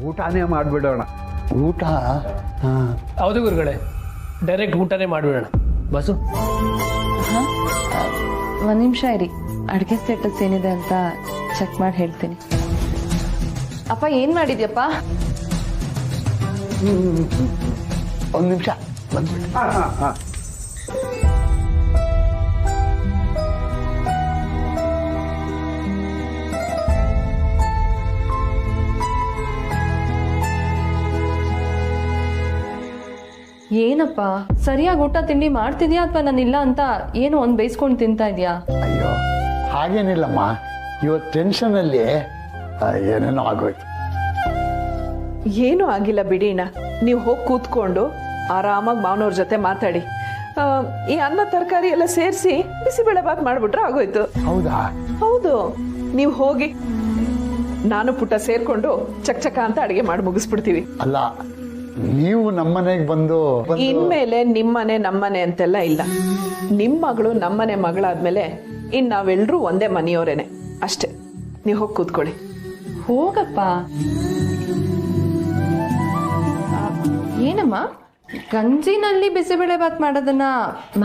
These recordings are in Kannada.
ಊಟನೇ ಮಾಡಿಬಿಡೋಣ. ಊಟ? ಹೌದು ಗುರುಗಳೇ, ಡೈರೆಕ್ಟ್ ಊಟನೇ ಮಾಡಿಬಿಡೋಣ. ಬಸ್ಸು ಒಂದು ನಿಮಿಷ ಇರಿ, ಅಡುಗೆ ಸ್ಟೇಟಸ್ ಏನಿದೆ ಅಂತ ಚೆಕ್ ಮಾಡಿ ಹೇಳ್ತೀನಿ. ಅಪ್ಪ ಏನು ಮಾಡಿದ್ಯಪ್ಪ? ಒಂದು ನಿಮಿಷ ಬಂದ್ಬಿಟ್ಟು. ಏನಪ್ಪ ಸರಿಯಾಗಿ ಊಟ ತಿಂಡಿ ಮಾಡ್ತಿದ್ಯಾ ಅಥವಾ ನಾನಿಲ್ಲ ಅಂತ ಏನು ಒಂದು ಬೇಯಿಸ್ಕೊಂಡು ತಿಂತಾ ಇದೆಯಾ? ಅಯ್ಯೋ ಹಾಗೇನಿಲ್ಲಮ್ಮ, ಇವತ್ತು ಟೆನ್ಷನಲ್ಲಿ ಏನೇನೋ ಆಗೋಯ್ತು. ಏನೂ ಆಗಿಲ್ಲ ಬಿಡಿಣ. ನೀವು ಹೋಗಿ ಕೂತ್ಕೊಂಡು ಆರಾಮಾಗಿ ಮಾವನವ್ರ ಜೊತೆ ಮಾತಾಡಿ. ಈ ಅನ್ನ ತರಕಾರಿ ಎಲ್ಲ ಸೇರಿಸಿ ಬಿಸಿಬೇಳೆ ಬಾತ್ ಮಾಡ್ಬಿಟ್ರೆ ಆಗೋಯ್ತು. ಹೌದಾ? ಹೌದು, ನೀವು ಹೋಗಿ ನಾನು ಪುಟ್ಟ ಸೇರ್ಕೊಂಡು ಚಕ್ ಅಂತ ಅಡಿಗೆ ಮಾಡಿ ಮುಗಿಸ್ಬಿಡ್ತೀವಿ. ಅಲ್ಲ, ನೀವು ನಮ್ಮನೆಗೆ ಬಂದು ಇನ್ಮೇಲೆ ನಿಮ್ಮನೆ ನಮ್ಮನೆ ಅಂತೆಲ್ಲ ಇಲ್ಲ. ನಿಮ್ಮ ಮಗಳು ನಮ್ಮನೆ ಮಗಳಾದ್ಮೇಲೆ ಇನ್ ನಾವೆಲ್ಲರೂ ಒಂದೇ ಮನೆಯವರೇನೆ ಅಷ್ಟೇ. ನೀವು ಹೋಗಿ ಕೂತ್ಕೊಳ್ಳಿ. ಹೋಗಪ್ಪ. ಏನಮ್ಮ, ಗಂಜಿನಲ್ಲಿ ಬಿಸಿಬೇಳೆ ಬಾತ್ ಮಾಡೋದನ್ನ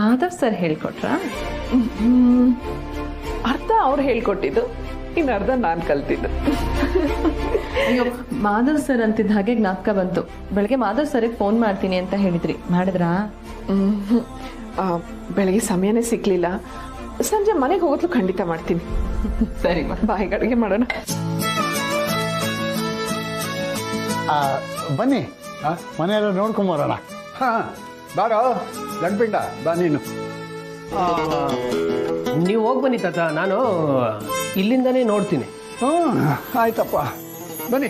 ಮಾಧವ್ ಸರ್ ಹೇಳ್ಕೊಟ್ರಾ? ಅರ್ಧ ಅವ್ರು ಹೇಳ್ಕೊಟ್ಟಿದ್ದು, ಇನ್ನು ಅರ್ಧ ನಾನು ಕಲ್ತಿದ್ದು. ಅಯ್ಯೋ, ಮಾಧವ್ ಸರ್ ಅಂತಿದ್ದ ಹಾಗೆ ಜ್ಞಾಪಕ ಬಂತು. ಬೆಳಗ್ಗೆ ಮಾಧವ್ ಸರ್ಗೆ ಫೋನ್ ಮಾಡ್ತೀನಿ ಅಂತ ಹೇಳಿದ್ರಿ, ಮಾಡಿದ್ರಾ? ಬೆಳಗ್ಗೆ ಸಮಯನೇ ಸಿಕ್ಲಿಲ್ಲ. ಸಂಜೆ ಮನೆಗೆ ಹೋಗೋದು ಖಂಡಿತ ಮಾಡ್ತೀನಿ. ಸರಿ ಬಾಯಿಗೆ ಅಡುಗೆ ಮಾಡೋಣ. ಬನ್ನಿ, ಮನೆಯೆಲ್ಲ ನೋಡ್ಕೊಂಬರೋಣ. ಬಾರೋ ಗಂಡ್ಪಿಂಡ, ಬಾ ನೀನು. ನೀವು ಹೋಗಿ ಬನ್ನಿ ತಾತ, ನಾನು ಇಲ್ಲಿಂದನೇ ನೋಡ್ತೀನಿ. ಆಯ್ತಪ್ಪ, ಬನ್ನಿ.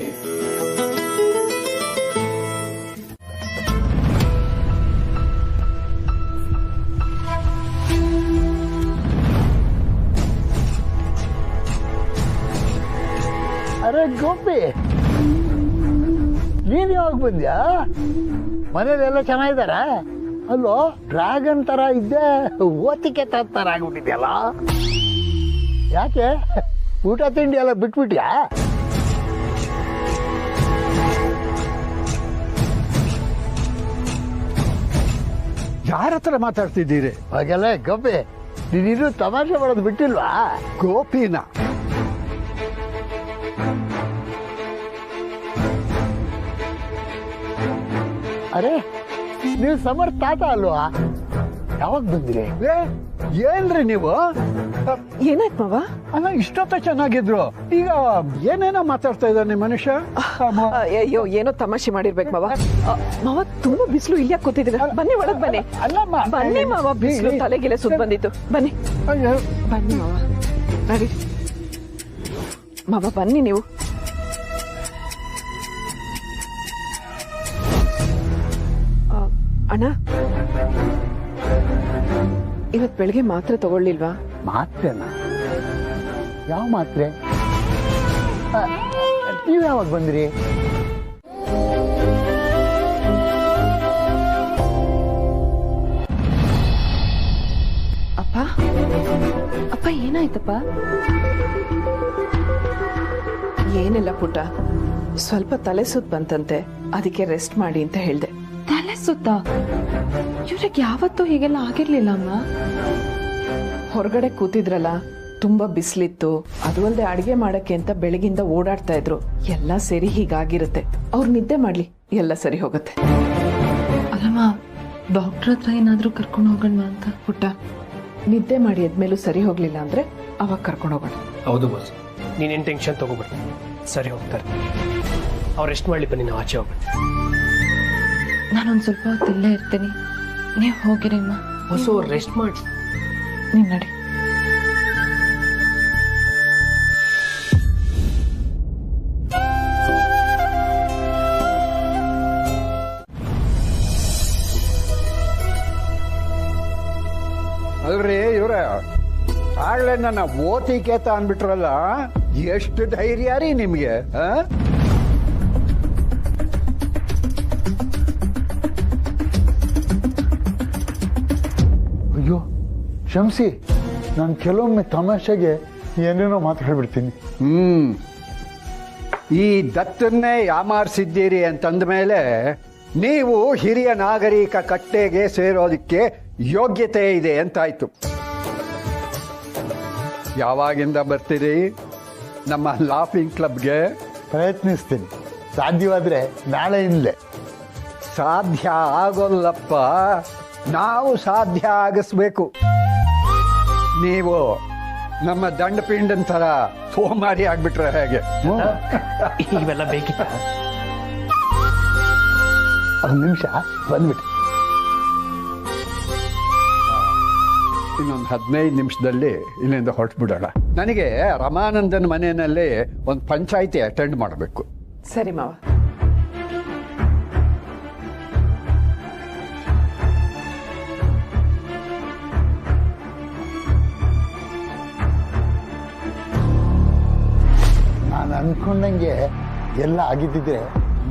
ಅರೆ ಗೋಪಿ, ನೀನ್ ಯಾವಾಗ ಬಂದ್ಯಾ? ಮನೇಲೆಲ್ಲ ಚೆನ್ನಾಗಿದ್ದಾರ? ಅಲ್ಲೋ, ಡ್ರ್ಯಾಗನ್ ತರ ಇದ್ದೆ, ಓತಿಕೆ ತರ ಆಗ್ಬಿಟ್ಟಿದ್ಯಲ್ಲ. ಯಾಕೆ ಊಟ ತಿಂಡಿ ಎಲ್ಲ ಬಿಟ್ಬಿಟ್ಯಾ? ಯಾರ ಹತ್ರ ಮಾತಾಡ್ತಿದ್ದೀರಿ? ಹಾಗೆಲ್ಲ ಗೋಪಿ, ನೀನಿನ್ನೂ ತಮಾಷೆ ಮಾಡೋದು ಬಿಟ್ಟಿಲ್ವಾ? ಗೋಪಿನ? ಅರೆ, ನೀವು ಸಮರ್ಥ ತಾತ ಅಲ್ವಾ? ಯಾವಾಗ ಬಂದ್ರಿ? ಏನ್ರಿ ನೀವು? ಏನಾಯ್ತು ಮಾವ? ಅಲ್ಲ, ಇಷ್ಟೊತ್ತ ಚೆನ್ನಾಗಿದ್ರು, ಈಗ ಏನೇನೋ ಮಾತಾಡ್ತಾ ಇದ್ದಾನೆ ಮನುಷ್ಯ. ಅಯ್ಯೋ, ಏನೋ ತಮಾಷೆ ಮಾಡಿರ್ಬೇಕು ಮಾವ. ಮಾವ, ತುಂಬಾ ಬಿಸಿಲು, ಇಲ್ಲೇ ಕೂತಿದ್ದೀರ. ಬನ್ನಿ, ಒಳಗ್ ಬನ್ನಿ. ಅಲ್ಲಮ್ಮ, ಬನ್ನಿ ಮಾವ, ಬಿಸಿಲು ತಲೆಗೆಲೆ ಸುತ್ತ ಬಂದಿತ್ತು. ಬನ್ನಿ ಬನ್ನಿ ಮಾವ, ನಡಿ ಮಾವ, ಬನ್ನಿ ನೀವು. ಅಣ್ಣ, ಇವತ್ ಬೆಳಿಗ್ಗೆ ಮಾತ್ರೆ ತಗೊಳ್ಳಿಲ್ವಾ? ಮಾತ್ರೆನಾ? ಯಾವ ಮಾತ್ರೆ? ನೀವು ಯಾವಾಗ ಬಂದ್ರಿ? ಅಪ್ಪ, ಅಪ್ಪ ಏನಾಯ್ತಪ್ಪ? ಏನಿಲ್ಲ ಪುಟ್ಟ, ಸ್ವಲ್ಪ ತಲೆ ಸುತ್ತ ಬಂತಂತೆ, ಅದಕ್ಕೆ ರೆಸ್ಟ್ ಮಾಡಿ ಅಂತ ಹೇಳ್ದೆ. ತಲೆ ಸುತ್ತ? ಇವ್ರಿಗೆ ಯಾವತ್ತೂ ಹೀಗೆಲ್ಲ ಆಗಿರ್ಲಿಲ್ಲ ಅಮ್ಮ. ಹೊರಗಡೆ ಕೂತಿದ್ರಲ್ಲ, ತುಂಬಾ ಬಿಸಿಲಿತ್ತು. ಅದು ಅಲ್ಲದೆ ಅಡಿಗೆ ಮಾಡಕ್ಕೆ ಅಂತ ಬೆಳಗಿಂದ ಓಡಾಡ್ತಾ ಇದ್ರು. ಎಲ್ಲ ಸೇರಿ ಹೀಗಾಗಿರುತ್ತೆ. ಅವ್ರು ನಿದ್ದೆ ಮಾಡ್ಲಿ, ಎಲ್ಲ ಸರಿ ಹೋಗುತ್ತೆ. ಅಲ್ಲಮ್ಮ, ಡಾಕ್ಟರ್ ಹತ್ರ ಏನಾದ್ರೂ ಕರ್ಕೊಂಡು ಹೋಗೋಣ ಅಂತ. ಪುಟ್ಟ, ನಿದ್ದೆ ಮಾಡಿ ಎದ್ಮೇಲೂ ಸರಿ ಹೋಗ್ಲಿಲ್ಲ ಅಂದ್ರೆ ಅವಾಗ ಕರ್ಕೊಂಡು ಹೋಗೋಣ. ಹೌದು ಬಾಸ್, ನೀನೇನು ಟೆನ್ಷನ್ ತಗೋಬೇಡಿ, ಸರಿ ಹೋಗ್ತಾರೆ. ಅವ್ರು ರೆಸ್ಟ್ ಮಾಡ್ಲಿ, ಬನ್ನಿ ನಾವು ಆಚೆ ಹೋಗೋಣ. ನಾನೊಂದು ಸ್ವಲ್ಪ ಹೊತ್ತು ಇಲ್ಲೇ ಇರ್ತೀನಿ, ನೀವು ಹೋಗಿರಿಮ್ಮ. ಹೊಸ ರೆಸ್ಟ್ ಮಾಡಿ. ನೀವು ನಡಿ. ಅಲ್ರಿ ಇವ್ರ ಆಗ್ಲೇ ನನ್ನ ಓತಿಕೇತ ಅನ್ಬಿಟ್ರಲ್ಲ, ಎಷ್ಟು ಧೈರ್ಯ ರೀ ನಿಮ್ಗೆ? ಅಯ್ಯೋ ಶಂಸಿ, ನಾನು ಕೆಲವೊಮ್ಮೆ ತಮಾಷೆಗೆ ಏನೇನೋ ಮಾತಾಡ್ಬಿಡ್ತೀನಿ. ಈ ದತ್ತನ್ನೇ ಯಾಮಾರಿಸಿದ್ದೀರಿ ಅಂತಂದ ಮೇಲೆ ನೀವು ಹಿರಿಯ ನಾಗರಿಕ ಕಟ್ಟೆಗೆ ಸೇರೋದಕ್ಕೆ ಯೋಗ್ಯತೆ ಇದೆ ಅಂತಾಯ್ತು. ಯಾವಾಗಿಂದ ಬರ್ತೀರಿ ನಮ್ಮ ಲಾಫಿಂಗ್ ಕ್ಲಬ್ಗೆ? ಪ್ರಯತ್ನಿಸ್ತೀನಿ, ಸಾಧ್ಯವಾದರೆ ನಾಳೆಯಿಂದಲೇ. ಸಾಧ್ಯ ಆಗೋಲ್ಲಪ್ಪ, ನಾವು ಸಾಧ್ಯ ಆಗಿಸ್ಬೇಕು. ನೀವು ನಮ್ಮ ದಂಡಪಿಂಡನ್ ಥರ ಸೋಮಾರಿ ಆಗ್ಬಿಟ್ರೆ ಹೇಗೆ? ಇವೆಲ್ಲ ಬೇಕಿತ್ತ? ಒಂದು ನಿಮಿಷ ಬಂದ್ಬಿಟ್ಟು. ಇನ್ನೊಂದು 15 ನಿಮಿಷದಲ್ಲಿ ಇಲ್ಲಿಂದ ಹೊರಟ್ಬಿಡೋಣ. ನನಗೆ ರಮಾನಂದನ್ ಮನೆಯಲ್ಲಿ ಒಂದು ಪಂಚಾಯಿತಿ ಅಟೆಂಡ್ ಮಾಡಬೇಕು. ಸರಿ ಮಾವ. ನಾನು ಅನ್ಕೊಂಡಂಗೆ ಎಲ್ಲ ಆಗಿದ್ದಿದ್ರೆ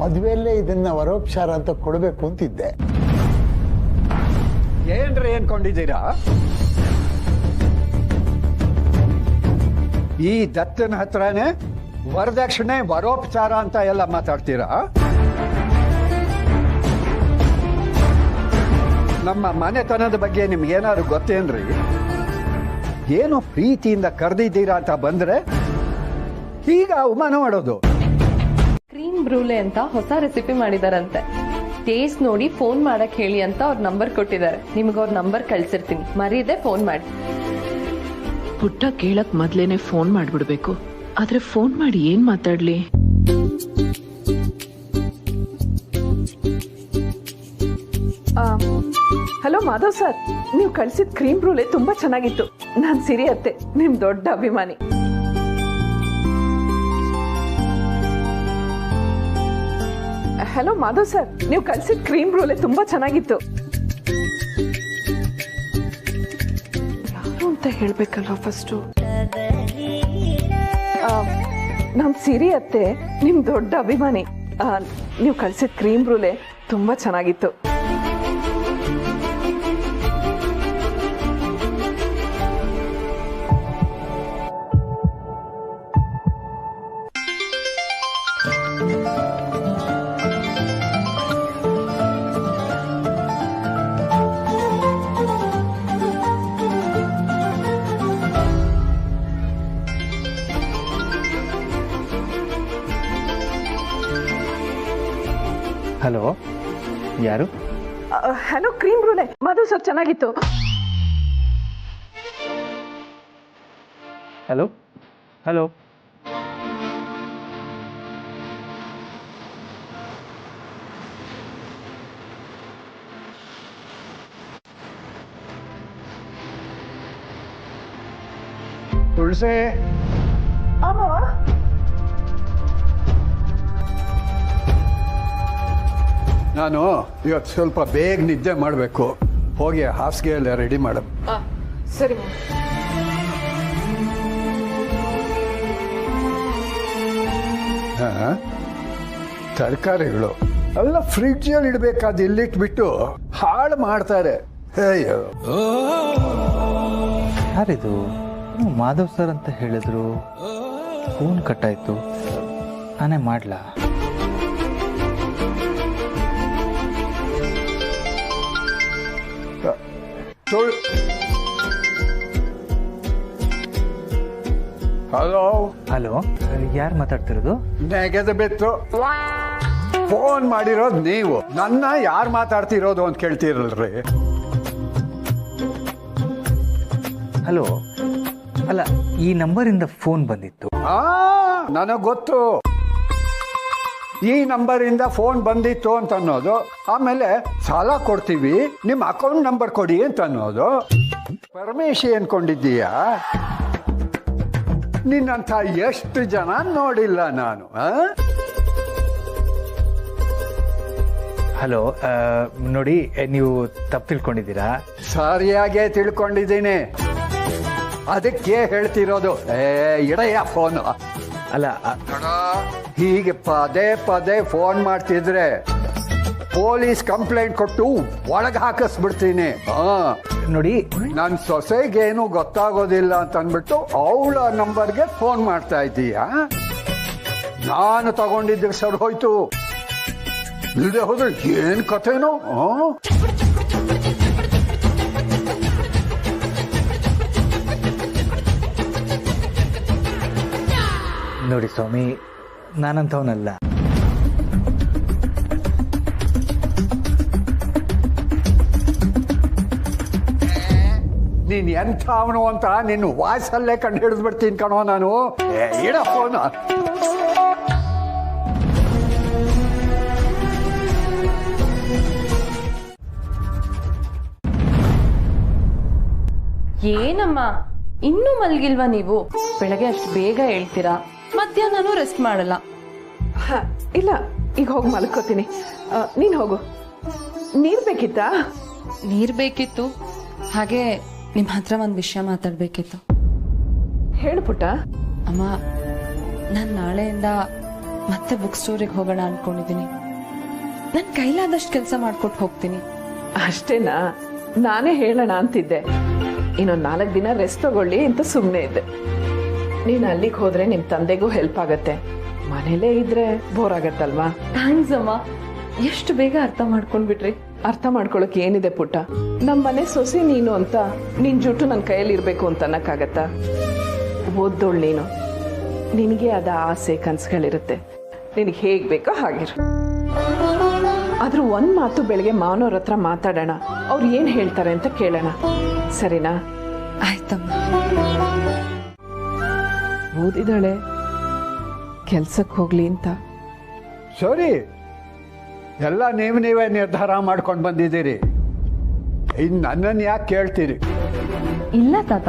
ಮದುವೆಯಲ್ಲೇ ಇದನ್ನ ವರೋಪಚಾರ ಅಂತ ಕೊಡಬೇಕು ಅಂತಿದ್ದೆ. ಏನ್ರಿ ಅನ್ಕೊಂಡಿದ್ದೀರಾ? ಈ ದತ್ತನ ಹತ್ರನೇ ವರದಕ್ಷಿಣೆ ವರೋಪಚಾರ ಅಂತ ಎಲ್ಲ ಮಾತಾಡ್ತೀರಾ? ನಮ್ಮ ಮನೆತನದ ಬಗ್ಗೆ ನಿಮ್ಗೇನಾದ್ರು ಗೊತ್ತೇನ್ರಿ? ಏನೋ ಪ್ರೀತಿಯಿಂದ ಕರೆದಿದ್ದೀರಾ ಅಂತ ಬಂದ್ರೆ ಈಗ ಅವಮಾನ ಮಾಡೋದು. ಕ್ರೀಮ್ ಬ್ರೂಲೆ ಅಂತ ಹೊಸ ರೆಸಿಪಿ ಮಾಡಿದಾರಂತೆ. ಟೇಸ್ಟ್ ನೋಡಿ ಫೋನ್ ಮಾಡಕ್ ಹೇಳಿ ಅಂತ ಅವ್ರ ನಂಬರ್ ಕೊಟ್ಟಿದ್ದಾರೆ. ನಿಮ್ಗೆ ಅವ್ರ ನಂಬರ್ ಕಳ್ಸಿರ್ತೀನಿ, ಮರೀದೆ ಫೋನ್ ಮಾಡಿ. ಪುಟ್ಟ ಕೇಳಕ್ ಮೊದ್ಲೇನೆ ಫೋನ್ ಮಾಡ್ಬಿಡ್ಬೇಕು. ಆದ್ರೆ ಫೋನ್ ಮಾಡಿ ಏನ್ ಮಾತಾಡ್ಲಿ? ಹಲೋ ಮಾಧವ್ ಸರ್, ನೀವು ಕಳ್ಸಿದ ಕ್ರೀಮ್ ಬ್ರೂಲೆ ತುಂಬಾ ಚೆನ್ನಾಗಿತ್ತು. ನಾನ್ ಸಿರಿ ಅತ್ತೆ, ನಿಮ್ ದೊಡ್ಡ ಅಭಿಮಾನಿ. ಹಲೋ ಮಾಧವ್ ಸರ್, ನೀವು ಕಳ್ಸಿದ ಕ್ರೀಮ್ ಬ್ರೂಲೆ ತುಂಬಾ ಚೆನ್ನಾಗಿತ್ತು. ಯಾರು ಅಂತ ಹೇಳ್ಬೇಕಲ್ವಾ ಫಸ್ಟು? ನಾನ್ ಸಿರಿ ಅತ್ತೆ, ನಿಮ್ ದೊಡ್ಡ ಅಭಿಮಾನಿ. ನೀವು ಕಳ್ಸಿದ ಕ್ರೀಮ್ ಬ್ರೂಲೆ ತುಂಬಾ ಚೆನ್ನಾಗಿತ್ತು. ಹಲೋ, ಯಾರು? ಹಲೋ, ಕ್ರೀಮ್ ಬ್ರೂಲೆ ಮಾಧವ್ ಸರ್ ಚೆನ್ನಾಗಿತ್ತು. ಹಲೋ ಹಲೋ ತುಳಸಿ, ನಾನು ಇವತ್ತು ಸ್ವಲ್ಪ ಬೇಗ ನಿದ್ದೆ ಮಾಡಬೇಕು. ಹೋಗಿ ಹಾಸಿಗೆ ಎಲ್ಲ ರೆಡಿ ಮಾಡ. ಸರಿ. ತರಕಾರಿಗಳು ಎಲ್ಲ ಫ್ರಿಡ್ಜಲ್ಲಿ ಇಡಬೇಕಾದ ಇಲ್ಲಿಟ್ಬಿಟ್ಟು ಹಾಳು ಮಾಡ್ತಾರೆ. ಅಯ್ಯೋ, ಯಾರಿದು? ಮಾಧವ್ ಸರ್ ಅಂತ ಹೇಳಿದ್ರು. ಫೋನ್ ಕಟ್ಟಾಯ್ತು. ನಾನೇ ಮಾಡ್ಲಾ? ಹಲೋ ಹಲೋ, ಯಾರು ಮಾತಾಡ್ತಿರೋದು? ನೆಗೆದು ಬಿತ್ತು. ಫೋನ್ ಮಾಡಿರೋದು ನೀವು, ನನ್ನ ಯಾರು ಮಾತಾಡ್ತಿರೋದು ಅಂತ ಕೇಳ್ತೀರಲ್ರಿ. ಹಲೋ, ಅಲ್ಲ, ಈ ನಂಬರಿಂದ ಫೋನ್ ಬಂದಿತ್ತು. ನನಗೆ ಗೊತ್ತು, ಈ ನಂಬರಿಂದ ಫೋನ್ ಬಂದಿತ್ತು ಅಂತ ಅನ್ನೋದು. ಆಮೇಲೆ ಸಾಲ ಕೊಡ್ತೀವಿ, ನಿಮ್ಮ ಅಕೌಂಟ್ ನಂಬರ್ ಕೊಡಿ ಅಂತ ಅನ್ನೋದು. ಪರಮೇಶಿ ಅನ್ಕೊಂಡಿದ್ದೀಯಾ? ನಿನ್ನಂಥ ಎಷ್ಟು ಜನ ನೋಡಿಲ್ಲ ನಾನು. ಹಲೋ, ನೋಡಿ, ನೀವು ತಪ್ಪು ತಿಳ್ಕೊಂಡಿದ್ದೀರಾ. ಸರಿಯಾಗೇ ತಿಳ್ಕೊಂಡಿದ್ದೀನಿ, ಅದಕ್ಕೆ ಹೇಳ್ತಿರೋದು. ಇಡಯ್ಯ ಫೋನು. ಅಲ್ಲ, ಹೀಗೆ ಪದೇ ಪದೇ ಫೋನ್ ಮಾಡ್ತಿದ್ರೆ ಪೊಲೀಸ್ ಕಂಪ್ಲೇಂಟ್ ಕೊಟ್ಟು ಒಳಗೆ ಹಾಕಿಸ್ಬಿಡ್ತೀನಿ. ನೋಡಿ, ನನ್ನ ಸೊಸೆಗೇನು ಗೊತ್ತಾಗೋದಿಲ್ಲ ಅಂತ ಅಂದ್ಬಿಟ್ಟು ಅವಳ ನಂಬರ್ಗೆ ಫೋನ್ ಮಾಡ್ತಾ ಇದ್ದೀಯಾ? ನಾನು ತಗೊಂಡಿದ್ದೆ ಸರ್ ಹೋಯ್ತು, ಇಲ್ಲದೆ ಹೋದ್ರೆ ಏನ್ ಕಥೆನೋ. ನೋಡಿ ಸ್ವಾಮಿ, ನಾನಂಥವನಲ್ಲ. ನೀನ್ ಎಂಥ ಅವನು ಅಂತ ನಿನ್ನ ವಾಯ್ಸಲ್ಲೇ ಕಂಡು ಹಿಡಿದ್ಬಿಡ್ತೀನಿ ಕಣೋ ನಾನು. ಇಡ ಫೋನ್. ಏನಮ್ಮ ಇನ್ನೂ ಮಲ್ಗಿಲ್ವಾ ನೀವು? ಬೆಳಗ್ಗೆ ಅಷ್ಟು ಬೇಗ ಹೇಳ್ತೀರಾ, ಮಧ್ಯಾಹ್ನನೂ ರೆಸ್ಟ್ ಮಾಡಲ್ಲ. ಇಲ್ಲ, ಈಗ ಹೋಗಿ ಮಲ್ಕೋತೀನಿ. ನೀನ್ ಹೋಗು. ನೀರ್ ಬೇಕಿತ್ತಾ? ನೀರ್ ಬೇಕಿತ್ತು, ಹಾಗೆ ನಿಮ್ ಹತ್ರ ಒಂದ್ ವಿಷಯ ಮಾತಾಡ್ಬೇಕಿತ್ತು. ಹೇಳು ಪುಟ್ಟ. ಅಮ್ಮ, ನಾನ್ ನಾಳೆಯಿಂದ ಮತ್ತೆ ಬುಕ್ ಸ್ಟೋರಿಗೆ ಹೋಗೋಣ ಅನ್ಕೊಂಡಿದೀನಿ. ನನ್ ಕೈಲಾದಷ್ಟು ಕೆಲಸ ಮಾಡ್ಕೊಟ್ಟು ಹೋಗ್ತೀನಿ. ಅಷ್ಟೇನಾ? ನಾನೇ ಹೇಳೋಣ ಅಂತಿದ್ದೆ. ಇನ್ನೊಂದು 4 ದಿನ ರೆಸ್ಟ್ ತಗೊಳ್ಳಿ ಅಂತ ಸುಮ್ಮನೆ ಇದ್ದೆ. ನೀನ್ ಅಲ್ಲಿಗೆ ಹೋದ್ರೆ ನಿಮ್ ತಂದೆಗೂ ಹೆಲ್ಪ್ ಆಗತ್ತೆ. ಮನೇಲೇ ಇದ್ರೆ ಬೋರ್ ಆಗತ್ತಲ್ವಾ? ಥ್ಯಾಂಕ್ಸ್ ಅಮ್ಮ, ಎಷ್ಟು ಬೇಗ ಅರ್ಥ ಮಾಡ್ಕೊಂಡ್ಬಿಟ್ರಿ. ಅರ್ಥ ಮಾಡ್ಕೊಳಕ್ ಏನಿದೆ ಪುಟ್ಟ? ನಮ್ಮನೆ ಸೊಸೆ ನೀನು ಅಂತ ನಿನ್ ಜುಟ್ಟು ನನ್ನ ಕೈಯಲ್ಲಿ ಇರ್ಬೇಕು ಅಂತ ಅನ್ನಕ್ಕಾಗತ್ತಾ? ಓದ್ದೋಳ್ ನೀನು, ನಿನಗೆ ಅದ ಆಸೆ ಕನ್ಸುಗಳಿರುತ್ತೆ. ನಿನಗೆ ಹೇಗ್ ಬೇಕೋ ಹಾಗಿರು. ಆದ್ರೂ ಒಂದ್ ಮಾತು ಬೆಳಗ್ಗೆ ಮಾವನವ್ರ ಹತ್ರ ಮಾತಾಡೋಣ, ಅವ್ರು ಏನ್ ಹೇಳ್ತಾರೆ ಅಂತ ಕೇಳೋಣ, ಸರಿನಾ? ಆಯ್ತಮ್ಮ. ಓದಿದಾಳೆ, ಕೆಲ್ಸಕ್ಕೆ ಹೋಗ್ಲಿ ಅಂತ. ಸರಿ, ಎಲ್ಲ ನೀವೇ ನಿರ್ಧಾರ ಮಾಡ್ಕೊಂಡು ಬಂದಿದ್ದೀರಿ. ಇನ್ನು ನನ್ನನ್ನು ಯಾಕೆ ಕೇಳ್ತೀರಿ? ಇಲ್ಲ ತಾತ,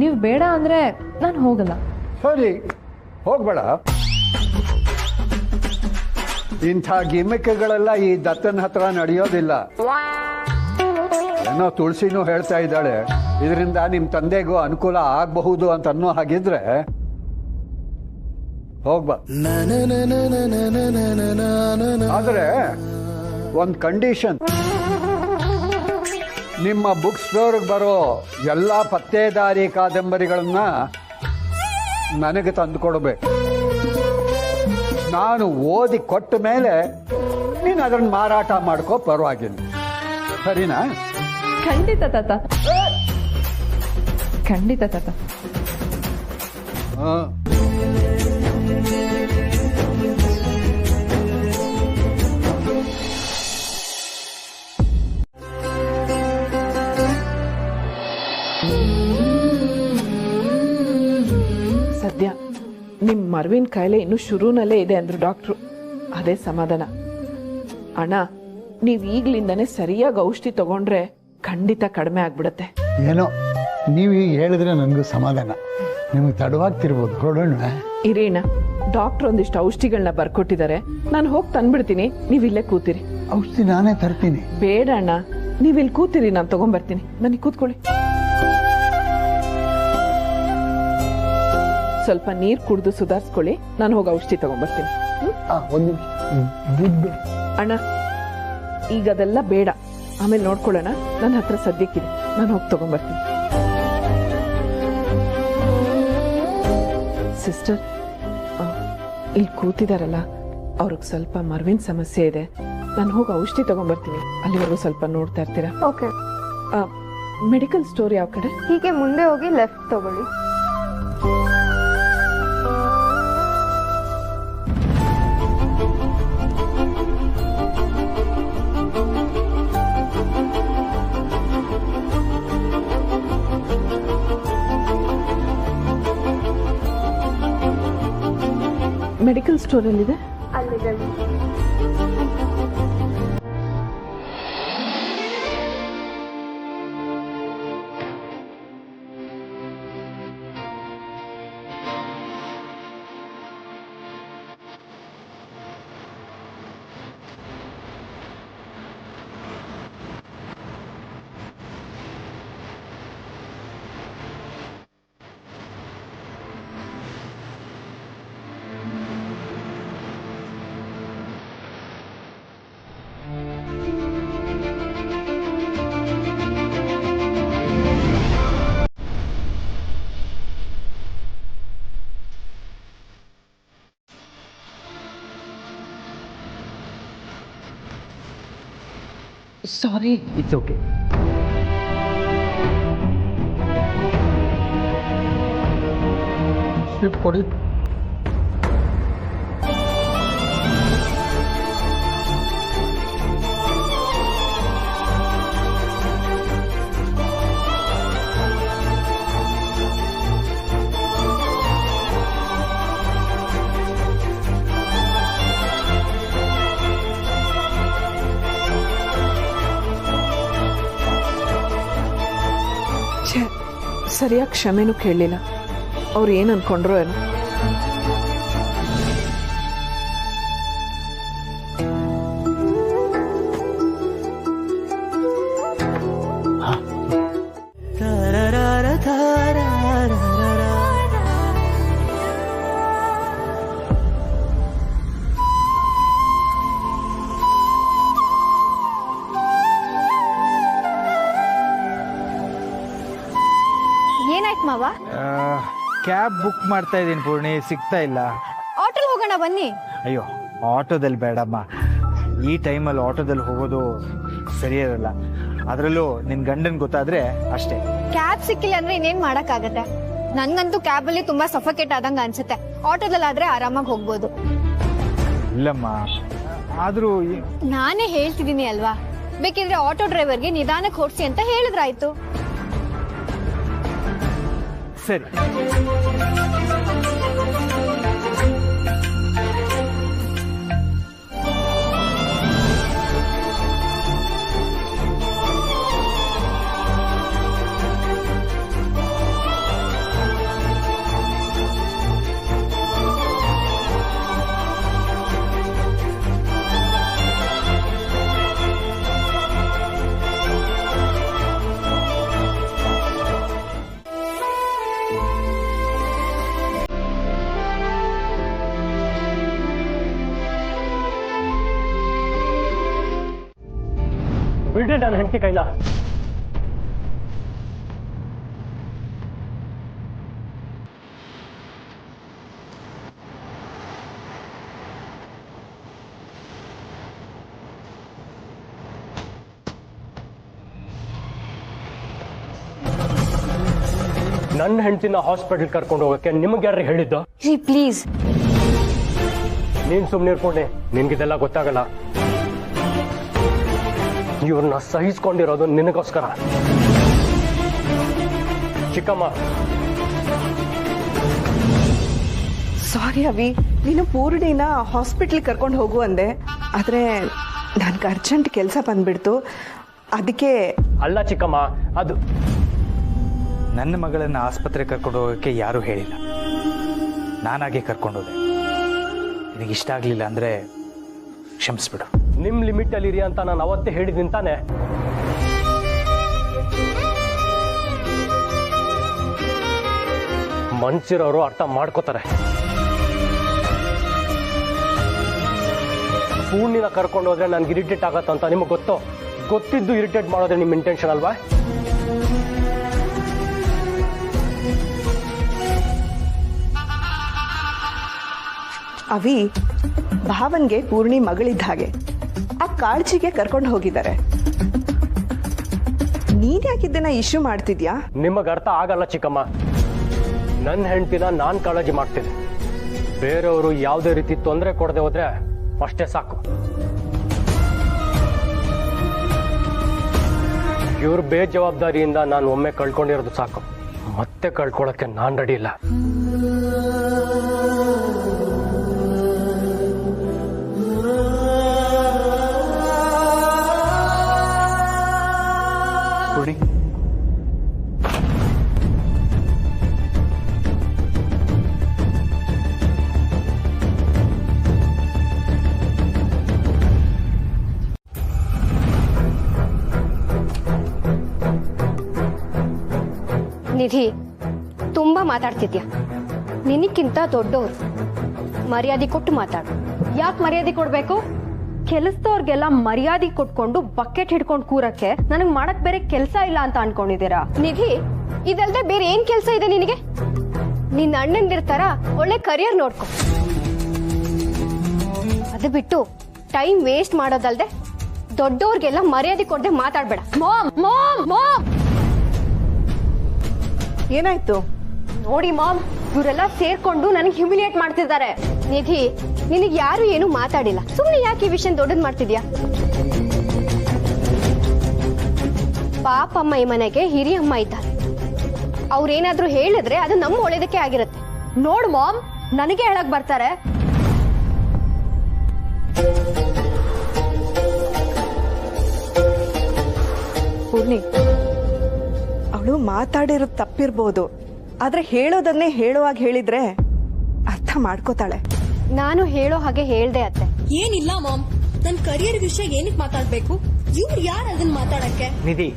ನೀವು ಬೇಡ ಅಂದ್ರೆ ನಾನು ಹೋಗಲ್ಲ. ಸರಿ, ಹೋಗ್ಬೇಡ. ಇಂಥ ಗಿಮಿಕ್ಗಳೆಲ್ಲ ಈ ದತ್ತನ ಹತ್ರ ನಡೆಯೋದಿಲ್ಲ. ಏನೋ ತುಳಸಿನೂ ಹೇಳ್ತಾ ಇದ್ದಾಳೆ, ಇದರಿಂದ ನಿಮ್ಮ ತಂದೆಗೂ ಅನುಕೂಲ ಆಗಬಹುದು ಅಂತ ಅನ್ನೋ ಹಾಗಿದ್ರೆ ಹೋಗ್ಬಾ. ಆದರೆ ಒಂದು ಕಂಡೀಷನ್, ನಿಮ್ಮ ಬುಕ್ ಸ್ಟೋರ್ಗೆ ಬರೋ ಎಲ್ಲ ಪತ್ತೇದಾರಿ ಕಾದಂಬರಿಗಳನ್ನ ನನಗೆ ತಂದು ಕೊಡಬೇಕು. ನಾನು ಓದಿ ಕೊಟ್ಟ ಮೇಲೆ ನೀನು ಅದನ್ನು ಮಾರಾಟ ಮಾಡ್ಕೋ, ಪರವಾಗಿಲ್ಲ. ಸರಿನಾ? ಖಂಡಿತ ತಾತ, ಖಂಡಿತ ತಾತ. ಹಾಂ. ಸದ್ಯ ನಿಮ್ ಮರ್ವಿನ ಕಾಯಿಲೆ ಇನ್ನು ಶುರುನಲ್ಲೇ ಇದೆ ಅಂದ್ರು ಡಾಕ್ಟ್ರು. ಅದೇ ಸಮಾಧಾನ. ಅಣ್ಣ, ನೀವ್ ಈಗ್ಲಿಂದಾನೇ ಸರಿಯಾಗಿ ಔಷಧಿ ತಗೊಂಡ್ರೆ ಖಂಡಿತ ಕಡಿಮೆ ಆಗ್ಬಿಡತ್ತೆ. ಏನೋ ನೀವು ಈಗ ಹೇಳಿದ್ರೆ ನನಗೂ ಸಮಾಧಾನ. ನಿಮಗೆ ತಡವಾಗ್ತಿರ್ಬೋದು, ಹೊರಡೋಣ. ಇರೀಣ, ಡಾಕ್ಟರ್ ಒಂದಿಷ್ಟು ಔಷಧಿಗಳನ್ನ ಬರ್ಕೊಟ್ಟಿದ್ದಾರೆ, ನಾನು ಹೋಗಿ ತಂದ್ಬಿಡ್ತೀನಿ, ನೀವ್ ಇಲ್ಲೇ ಕೂತಿರಿ. ಔಷಧಿ ನಾನೇ ತರ್ತೀನಿ. ಬೇಡ ಅಣ್ಣ, ನೀವ್ ಇಲ್ಲಿ ಕೂತಿರಿ, ನಾನು ತಗೊಂಡ್ಬರ್ತೀನಿ. ನನಗೆ ಕೂತ್ಕೊಳ್ಳಿ. ಸ್ವಲ್ಪ ನೀರ್ ಕುಡ್ದು ಸುಧಾರಿಸ್ಕೊಳ್ಳಿ, ನಾನು ಹೋಗಿ ಔಷಧಿ ತಗೊಂಡ್ಬರ್ತೀನಿ. ಒಂದು ದುಡ್ಡು. ಅಣ್ಣ, ಈಗ ಅದೆಲ್ಲ ಬೇಡ, ಆಮೇಲೆ ನೋಡ್ಕೊಳ್ಳೋಣ. ನನ್ನ ಹತ್ರ ಸದ್ಯಕ್ಕಿದೆ, ನಾನು ಹೋಗಿ ತಗೊಂಡ್ಬರ್ತೀನಿ. ಸಿಸ್ಟರ್, ಇಲ್ಲಿ ಕೂತಿದಾರಲ್ಲ, ಅವ್ರಿಗೆ ಸ್ವಲ್ಪ ಮರ್ವಿನ ಸಮಸ್ಯೆ ಇದೆ. ನಾನು ಹೋಗಿ ಔಷಧಿ ತಗೊಂಡ್ಬರ್ತೀನಿ, ಅಲ್ಲಿವರೆಗೂ ಸ್ವಲ್ಪ ನೋಡ್ತಾ ಇರ್ತೀರಾ? ಓಕೆ. ಮೆಡಿಕಲ್ ಸ್ಟೋರ್ ಯಾವ ಕಡೆ? ಹೀಗೆ ಮುಂದೆ ಹೋಗಿ ಲೆಫ್ಟ್ ತಗೊಳ್ಳಿ. ಮೆಡಿಕಲ್ ಸ್ಟೋರ್ ಎಲ್ಲಿದೆ? ಅಲ್ಲಿದೆ. ಸಾರಿ. It's okay. ಸ್ಲಿಪ್ ಕೊಡಿ. ಛೇ, ಸರಿಯಾಗಿ ಕ್ಷಮೆನೂ ಕೇಳಲಿಲ್ಲ. ಅವ್ರು ಏನು ಅನ್ಕೊಂಡ್ರು ಏನೋ. ಏನಾಯ್ತು ಮಾವ? ಕ್ಯಾಬ್ ಬುಕ್ ಮಾಡ್ತಾ ಇದ್ದೀನಿ ಪೂರ್ಣಿ, ಸಿಗ್ತಾ ಇಲ್ಲ. ಆಟೋಲ್ ಹೋಗೋಣ ಬನ್ನಿ. ಅಯ್ಯೋ, ಆಟೋದಲ್ಲಿ ಬೇಡಮ್ಮ. ಈ ಟೈಮಲ್ಲಿ ಆಟೋದಲ್ಲಿ ಹೋಗೋದು ಸರಿ ಇರಲ್ಲ. ಅದರಲ್ಲೂ ನಿನ್ನ ಗಂಡನ್ ಗೊತ್ತಾದ್ರೆ ಅಷ್ಟೇ. ಕ್ಯಾಬ್ ಸಿಕ್ಕಿಲ್ಲ ಅಂದ್ರೆ ಇನ್ನೇನ್ ಮಾಡಕ್ಕಾಗತ್ತೆ? ನನ್ಗಂತೂ ಕ್ಯಾಬ್ ಅಲ್ಲಿ ತುಂಬಾ ಸಫಕೇಟ್ ಆದಂಗ ಅನ್ಸುತ್ತೆ. ಆಟೋದಲ್ಲಾದ್ರೆ ಆರಾಮಾಗಿ ಹೋಗ್ಬೋದು. ಇಲ್ಲಮ್ಮ, ಆದ್ರೂ ನಾನೇ ಹೇಳ್ತಿದ್ದೀನಿ ಅಲ್ವಾ, ಬೇಕಿದ್ರೆ ಆಟೋ ಡ್ರೈವರ್ಗೆ ನಿಧಾನಕ್ಕೆ ಓಡಿಸಿ ಅಂತ ಹೇಳಿದ್ರಾಯ್ತು. ಸರಿ. ಬಿಡ್ರಿ ನನ್ನ ಹೆಂಡತಿ ಕೈಲ. ನನ್ನ ಹೆಂಡತಿನ ಹಾಸ್ಪಿಟಲ್ ಕರ್ಕೊಂಡು ಹೋಗಕ್ಕೆ ನಿಮ್ಗೆ ಯಾರು ಹೇಳಿದ್ದು? ಪ್ಲೀಸ್ ನೀನ್ ಸುಮ್ನೆ ಇರ್ಕೊಂಡೆ, ನಿನ್ಗಿದೆಲ್ಲ ಗೊತ್ತಾಗಲ್ಲ. ಇವ್ರನ್ನ ಸಹಿಸ್ಕೊಂಡಿರೋದು ನಿನಗೋಸ್ಕರ. ಚಿಕ್ಕಮ್ಮ, ಸಾರಿ ಅವಿ, ನೀನು ಪೂರ್ಣಿನ ಹಾಸ್ಪಿಟ್ಲ್ ಕರ್ಕೊಂಡು ಹೋಗು ಅಂದೆ. ಆದರೆ ನನ್ಗೆ ಅರ್ಜೆಂಟ್ ಕೆಲಸ ಬಂದ್ಬಿಡ್ತು, ಅದಕ್ಕೆ. ಅಲ್ಲ ಚಿಕ್ಕಮ್ಮ, ಅದು ನನ್ನ ಮಗಳನ್ನು ಆಸ್ಪತ್ರೆಗೆ ಕರ್ಕೊಂಡು ಹೋಗೋಕ್ಕೆ ಯಾರೂ ಹೇಳಿಲ್ಲ. ನಾನಾಗೆ ಕರ್ಕೊಂಡು ಹೋದೆ. ನಿನಗೆ ಇಷ್ಟ ಆಗಲಿಲ್ಲ ಅಂದರೆ ಕ್ಷಮಿಸ್ಬಿಡು. ನಿಮ್ ಲಿಮಿಟ್ ಅಲ್ಲಿ ಇರಿ ಅಂತ ನಾನು ಅವತ್ತೇ ಹೇಳಿದ್ದೀನಿ ತಾನೆ. ಮನ್ಸಿರೋರು ಅರ್ಥ ಮಾಡ್ಕೋತಾರೆ. ಪೂರ್ಣಿನ ಕರ್ಕೊಂಡು ಹೋದ್ರೆ ನನ್ಗೆ ಇರಿಟೇಟ್ ಆಗತ್ತಂತ ನಿಮಗೆ ಗೊತ್ತಿದ್ದು ಇರಿಟೇಟ್ ಮಾಡೋದ್ರೆ ನಿಮ್ಮ ಇಂಟೆನ್ಷನ್ ಅಲ್ವಾ? ಅವಿ, ಭಾವನ್ಗೆ ಪೂರ್ಣಿ ಮಗಳಿದ್ದ ಹಾಗೆ, ಆ ಕಾಳಜಿಗೆ ಕರ್ಕೊಂಡು ಹೋಗಿದ್ದಾರೆ. ನೀನ್ ಯಾಕಿದ್ದನ್ನ ಇಶ್ಯೂ ಮಾಡ್ತಿದ್ಯಾ? ನಿಮಗೆ ಅರ್ಥ ಆಗಲ್ಲ ಚಿಕ್ಕಮ್ಮ. ನನ್ನ ಹೆಂಡತಿನ ನಾನ್ ಕಾಳಜಿ ಮಾಡ್ತಿದ್ದೆ. ಬೇರೆಯವರು ಯಾವುದೇ ರೀತಿ ತೊಂದರೆ ಕೊಡದೆ ಹೋದ್ರೆ ಅಷ್ಟೇ ಸಾಕು. ಇವ್ರ ಬೇಜವಾಬ್ದಾರಿಯಿಂದ ನಾನು ಒಮ್ಮೆ ಕಳ್ಕೊಂಡಿರೋದು ಸಾಕು. ಮತ್ತೆ ಕಳ್ಕೊಳಕ್ಕೆ ನಾನ್ ರೆಡಿ ಇಲ್ಲ. ಪೂರ್ಣಿ, ನಿಧಿ, ತುಂಬಾ ಮಾತಾಡ್ತಿದ್ಯಾ. ನಿನಕ್ಕಿಂತ ದೊಡ್ಡವ್ರು, ಮರ್ಯಾದೆ ಕೊಟ್ಟು ಮಾತಾಡು. ಯಾಕೆ ಮರ್ಯಾದೆ ಕೊಡ್ಬೇಕು? ಕೆಲಸದವ್ರಿಗೆಲ್ಲ ಮರ್ಯಾದೆ ಕೊಟ್ಕೊಂಡು ಬಕೆಟ್ ಹಿಡ್ಕೊಂಡು ಕೂರಕ್ಕೆ ನನಗ್ ಮಾಡಕ್ ಬೇರೆ ಕೆಲಸ ಇಲ್ಲ ಅಂತ ಅನ್ಕೊಂಡಿದ್ದೀರಾ? ನಿಧಿ, ಇದಲ್ದೆ ಬೇರೆ ಏನ್ ಕೆಲಸ ಇದೆ ನಿನಗೆ? ನಿನ್ನ ಅಣ್ಣಂದಿರ್ತಾರ ಒಳ್ಳೆ ಕರಿಯರ್ ನೋಡ್ಕೊ. ಅದು ಬಿಟ್ಟು ಟೈಮ್ ವೇಸ್ಟ್ ಮಾಡೋದಲ್ದೆ ದೊಡ್ಡವ್ರಿಗೆಲ್ಲ ಮರ್ಯಾದೆ ಕೊಡದೆ ಮಾತಾಡ್ಬೇಡ. ಮಾಮ್ ಮಾಮ್ ಮಾಮ್ ಏನಾಯ್ತು? ನೋಡಿ ಮಾಮ್, ಇವರೆಲ್ಲ ಸೇರ್ಕೊಂಡು ನನಗೆ ಹ್ಯೂಮಿಲಿಯೇಟ್ ಮಾಡ್ತಿದ್ದಾರೆ. ನಿಧಿ, ನಿನಗೆ ಯಾರು ಏನು ಮಾತಾಡಿಲ್ಲ, ಸುಮ್ಮನೆ ಯಾಕೆ ಈ ವಿಷಯ ದೊಡ್ಡದ್ ಮಾಡ್ತಿದ್ಯಾ? ಪಾಪಮ್ಮ ಈ ಮನೆಗೆ ಹಿರಿಯಮ್ಮ ಇದ್ದಾರೆ. ಅವ್ರೇನಾದ್ರೂ ಹೇಳಿದ್ರೆ ಅದು ನಮ್ಮ ಒಳ್ಳೇದಕ್ಕೆ ಆಗಿರುತ್ತೆ. ನೋಡು ಮಾಮ್, ನನಗೆ ಹೇಳಕ್ ಬರ್ತಾರೆ. ಪೂರ್ಣಿ, ಅವಳು ಮಾತಾಡಿರೋದು ತಪ್ಪಿರ್ಬೋದು, ಆದ್ರೆ ಹೇಳೋದನ್ನೇ ಹೇಳುವಾಗ ಹೇಳಿದ್ರೆ ಅರ್ಥ ಮಾಡ್ಕೋತಾಳೆ. ನಾನು ಹೇಳೋ ಹಾಗೆ ಹೇಳ್ದೆ ಅತ್ತೆ. ಏನಿಲ್ಲ ಮಾಮ್, ನನ್ ಕರಿಯರ್ ವಿಷಯ ಏನಕ್ಕೆ ಮಾತಾಡ್ಬೇಕು? ಇವ್ರು ಯಾರು ಅದನ್ನ ಮಾತಾಡಕ್ಕೆ? ನಿಧಿ,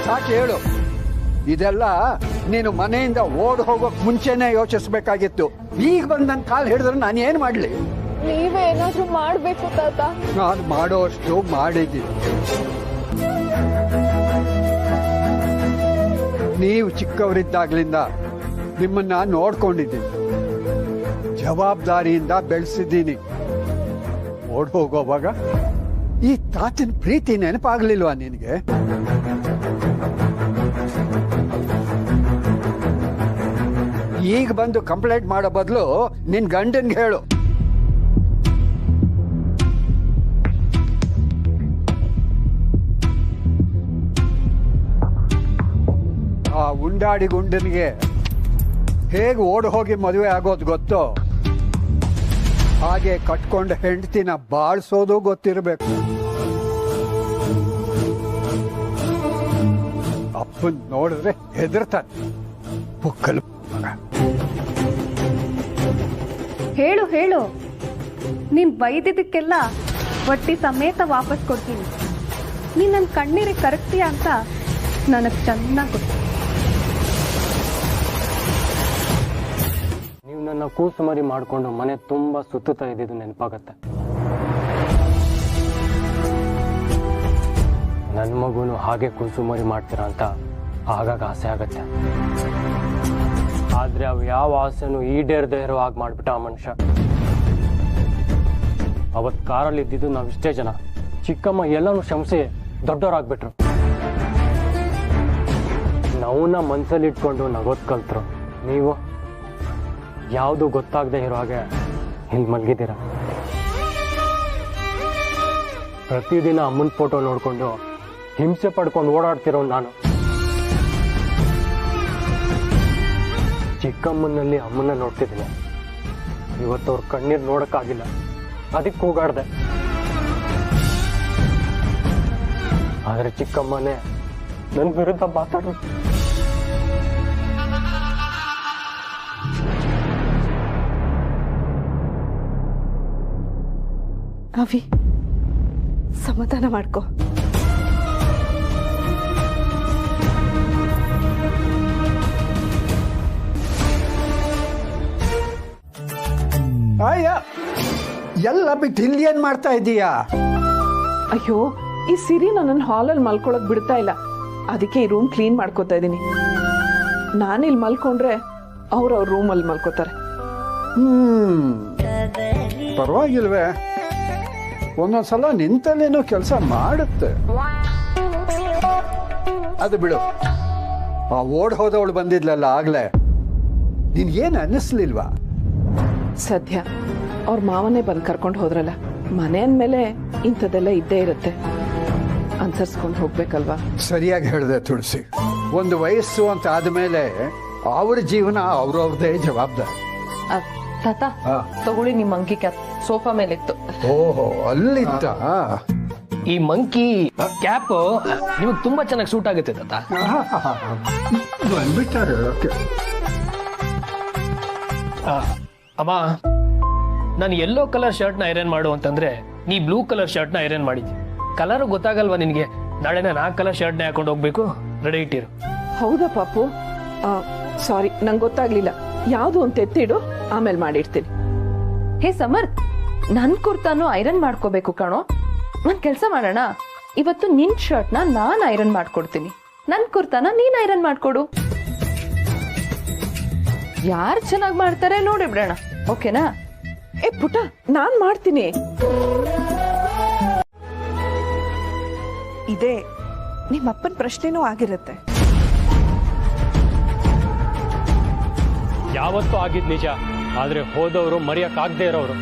ಸಾಕು ಹೇಳು. ಇದೆಲ್ಲ ನೀನು ಮನೆಯಿಂದ ಓಡ್ ಹೋಗೋಕ್ ಮುಂಚೆನೆ ಯೋಚಿಸ್ಬೇಕಾಗಿತ್ತು. ಈಗ ಬಂದು ನನ್ನ ಕಾಲ್ ಹಿಡಿದ್ರೆ ನಾನು ಏನ್ ಮಾಡ್ಲಿ? ನೀವೇ ಏನಾದ್ರೂ ಮಾಡ್ಬೇಕು ತಾತ. ನಾನು ಮಾಡೋಷ್ಟು ಮಾಡಿದ್ದೀನಿ. ನೀವು ಚಿಕ್ಕವರಿದ್ದಾಗ್ಲಿಂದ ನಿಮ್ಮನ್ನ ನೋಡ್ಕೊಂಡಿದ್ದೀನಿ, ಜವಾಬ್ದಾರಿಯಿಂದ ಬೆಳೆಸಿದ್ದೀನಿ. ಓಡ್ ಹೋಗೋವಾಗ ಈ ತಾತನ ಪ್ರೀತಿ ನೆನಪಾಗ್ಲಿಲ್ವಾ ನಿನಗೆ? ಈಗ ಬಂದು ಕಂಪ್ಲೇಂಟ್ ಮಾಡೋ ಬದಲು ನಿನ್ ಗಂಡನ್ಗೆ ಹೇಳು. ಆ ಉಂಡಾಡಿ ಗುಂಡನಿಗೆ ಹೇಗೆ ಓಡ್ ಹೋಗಿ ಮದುವೆ ಆಗೋದು ಗೊತ್ತೋ ಹಾಗೆ ಕಟ್ಕೊಂಡು ಹೆಂಡತಿನ ಬಾಳ್ಸೋದು ಗೊತ್ತಿರಬೇಕು. ಅಪ್ಪನ್ ನೋಡಿದ್ರೆ ಹೆದರ್ತಾನೆ. ಪುಕ್ಕಲು ಹೇಳು ಹೇಳು, ನೀನ್ ಬೈದಿದ್ದಕ್ಕೆಲ್ಲ ವಟ್ಟಿ ಸಮೇತ ವಾಪಸ್ ಕೊಡ್ತೀನಿ. ನೀನ್ ನನ್ನ ಕಣ್ಣೀರಿಗೆ ಕರಗ್ತೀಯ ಅಂತ ನನಗ್ ಚೆನ್ನಾಗಿ ಗೊತ್ತು. ನೀವು ನನ್ನ ಕೂಸುಮರಿ ಮಾಡ್ಕೊಂಡು ಮನೆ ತುಂಬಾ ಸುತ್ತುತ್ತಾ ಇದ್ದಿದ್ದು ನೆನಪಾಗತ್ತೆ. ನನ್ನ ಮಗುನು ಹಾಗೆ ಕೂಸುಮರಿ ಮಾಡ್ತೀರಾ ಅಂತ ಆಗಾಗ ಆಸೆ ಆಗತ್ತೆ. ಆದ್ರೆ ಅವು ಯಾವ ಆಸೆನೂ ಈಡೇರದೇ ಇರೋ ಹಾಗೆ ಮಾಡ್ಬಿಟ್ಟ ಆ ಮನುಷ್ಯ. ಅವತ್ ಕಾರಲ್ಲಿ ಇದ್ದಿದ್ದು ನಾವಿಷ್ಟೇ ಜನ. ಚಿಕ್ಕಮ್ಮ ಎಲ್ಲನೂ ಕ್ಷಮಿಸಿ ದೊಡ್ಡವರಾಗ್ಬಿಟ್ರು. ನೋವನ್ನ ಮನ್ಸಲ್ಲಿ ಇಟ್ಕೊಂಡು ನಗೋದ್ ಕಲ್ತ್ರು. ನೀವು ಯಾವುದು ಗೊತ್ತಾಗದೆ ಇರೋ ಹಾಗೆ ಹಿಂಗ್ ಮಲ್ಗಿದ್ದೀರ. ಪ್ರತಿದಿನ ಅಮ್ಮನ ಫೋಟೋ ನೋಡ್ಕೊಂಡು ಹಿಂಸೆ ಪಡ್ಕೊಂಡು ಓಡಾಡ್ತಿರೋ ನಾನು. ಚಿಕ್ಕಮ್ಮನಲ್ಲಿ ಅಮ್ಮನ್ನ ನೋಡ್ತಿದ್ದೀನಿ. ಇವತ್ತು ಅವ್ರ ಕಣ್ಣೀರ್ ನೋಡಕ್ಕಾಗಿಲ್ಲ, ಅದಕ್ಕೆ ಕೂಗಾಡ್ದೆ. ಆದ್ರೆ ಚಿಕ್ಕಮ್ಮನೇ ನನ್ನ ವಿರುದ್ಧ ಮಾತಾಡೋದು. ಅವಿ, ಸಮಾಧಾನ ಮಾಡ್ಕೊ. ಅಯ್ಯ, ಎಲ್ಲ ಬಿಟ್ಟು ಇಲ್ಲಿ ಏನ್ ಮಾಡ್ತಾ ಇದ್ದೀಯಾ? ಅಯ್ಯೋ, ಈ ಸಿರಿ ನನ್ನ ಹಾಲಲ್ಲಿ ಮಲ್ಕೊಳಕ್ ಬಿಡ್ತಾ ಇಲ್ಲ. ಅದಕ್ಕೆ ಈ ರೂಮ್ ಕ್ಲೀನ್ ಮಾಡ್ಕೋತಾ ಇದೀನಿ. ನಾನಿಲ್ಲಿ ಮಲ್ಕೊಂಡ್ರೆ ಅವ್ರ ರೂಮಲ್ಲಿ ಮಲ್ಕೋತಾರೆ. ಪರವಾಗಿಲ್ವೇ, ಒಂದೊಂದ್ಸಲ ನಿಂತಲ್ಲೇನೋ ಕೆಲಸ ಮಾಡುತ್ತೆ. ಅದು ಬಿಡು. ಆ ಓಡ್ ಹೋದವಳು ಬಂದಿದ್ಲಲ್ಲ ಆಗ್ಲೇ, ನಿನ್ಗೇನು ಅನ್ನಿಸ್ಲಿಲ್ವಾ? ಸದ್ಯ ಅವ್ರ ಮಾವನೇ ಬಂದು ಕರ್ಕೊಂಡು ಹೋದ್ರಲ್ಲ, ಮನೆ ಅಂದ್ಮೇಲೆ ಇಂಥದ್ದೆಲ್ಲ ಇದ್ದೇ ಇರುತ್ತೆ, ಅನ್ಸರ್ಸ್ಕೊಂಡು ಹೋಗ್ಬೇಕಲ್ವಾ? ಸರಿಯಾಗಿ ಹೇಳಿದೆ ತುಳಸಿ. ಒಂದು ವಯಸ್ಸು ಅಂತ ಆದ್ಮೇಲೆ ಅವ್ರ ಜೀವನ ಅವ್ರವ್ರದೇ ಜವಾಬ್ದಾರಿ. ತಾತ, ತಗೊಳ್ಳಿ ನಿಮ್ ಮಂಕಿ ಕ್ಯಾಪ್, ಸೋಫಾ ಮೇಲಿತ್ತು. ಓಹೋ, ಅಲ್ಲಿತ್ತ? ಈ ಮಂಕಿ ಕ್ಯಾಪ್ ನಿಮಗೆ ತುಂಬಾ ಚೆನ್ನಾಗಿ ಸೂಟ್ ಆಗುತ್ತೆ ತಾತ. ಬಂದ್ಬಿಟ್ಟಾರೆ. ಅಮ್ಮ, ನಾನು ಯೆಲ್ಲೋ ಕಲರ್ ಶರ್ಟ್ನ ಐರನ್ ಮಾಡು ಅಂತಂದ್ರೆ ನೀ ಬ್ಲೂ ಕಲರ್ ಶರ್ಟ್ನ ಐರನ್ ಮಾಡಿದ್ವಿ. ಕಲರ್ ಗೊತ್ತಾಗಲ್ವಾ ನಿನಗೆ? ನಾಳೆ ನಾನು ಆ ಕಲರ್ ಶರ್ಟ್ನೇ ಹಾಕೊಂಡು ಹೋಗ್ಬೇಕು, ರೆಡಿ ಇಟ್ಟಿರು. ಹೌದಾ ಪಾಪು? ಸಾರಿ, ನಂಗೆ ಗೊತ್ತಾಗ್ಲಿಲ್ಲ. ಯಾವುದು ಅಂತ ಎತ್ತಿಡು, ಆಮೇಲೆ ಮಾಡಿರ್ತೀನಿ. ಹೇ ಸಮರ್ಥ್, ನನ್ ಕುರ್ತಾನು ಐರನ್ ಮಾಡ್ಕೋಬೇಕು ಕಣೋ. ಒಂದ್ ಕೆಲ್ಸ ಮಾಡೋಣ, ಇವತ್ತು ನಿನ್ ಶರ್ಟ್ನ ನಾನ್ ಐರನ್ ಮಾಡ್ಕೊಡ್ತೀನಿ, ನನ್ ಕುರ್ತಾನ ನೀನ್ ಐರನ್ ಮಾಡ್ಕೊಡು. ಯಾರು ಚೆನ್ನಾಗಿ ಮಾಡ್ತಾರೆ ನೋಡಿ ಬಿಡೋಣ, ಓಕೆನಾ? ಏ ಪುಟ, ನಾನ್ ಮಾಡ್ತೀನಿ. ಇದೇ ನಿಮ್ಮಪ್ಪನ ಪ್ರಶ್ನೆನೂ ಆಗಿರುತ್ತೆ. ಯಾವತ್ತೂ ಆಗಿದ್ ನಿಜ, ಆದ್ರೆ ಹೋದವರು ಮರೆಯಕ್ಕಾಗದೇ ಇರೋರು.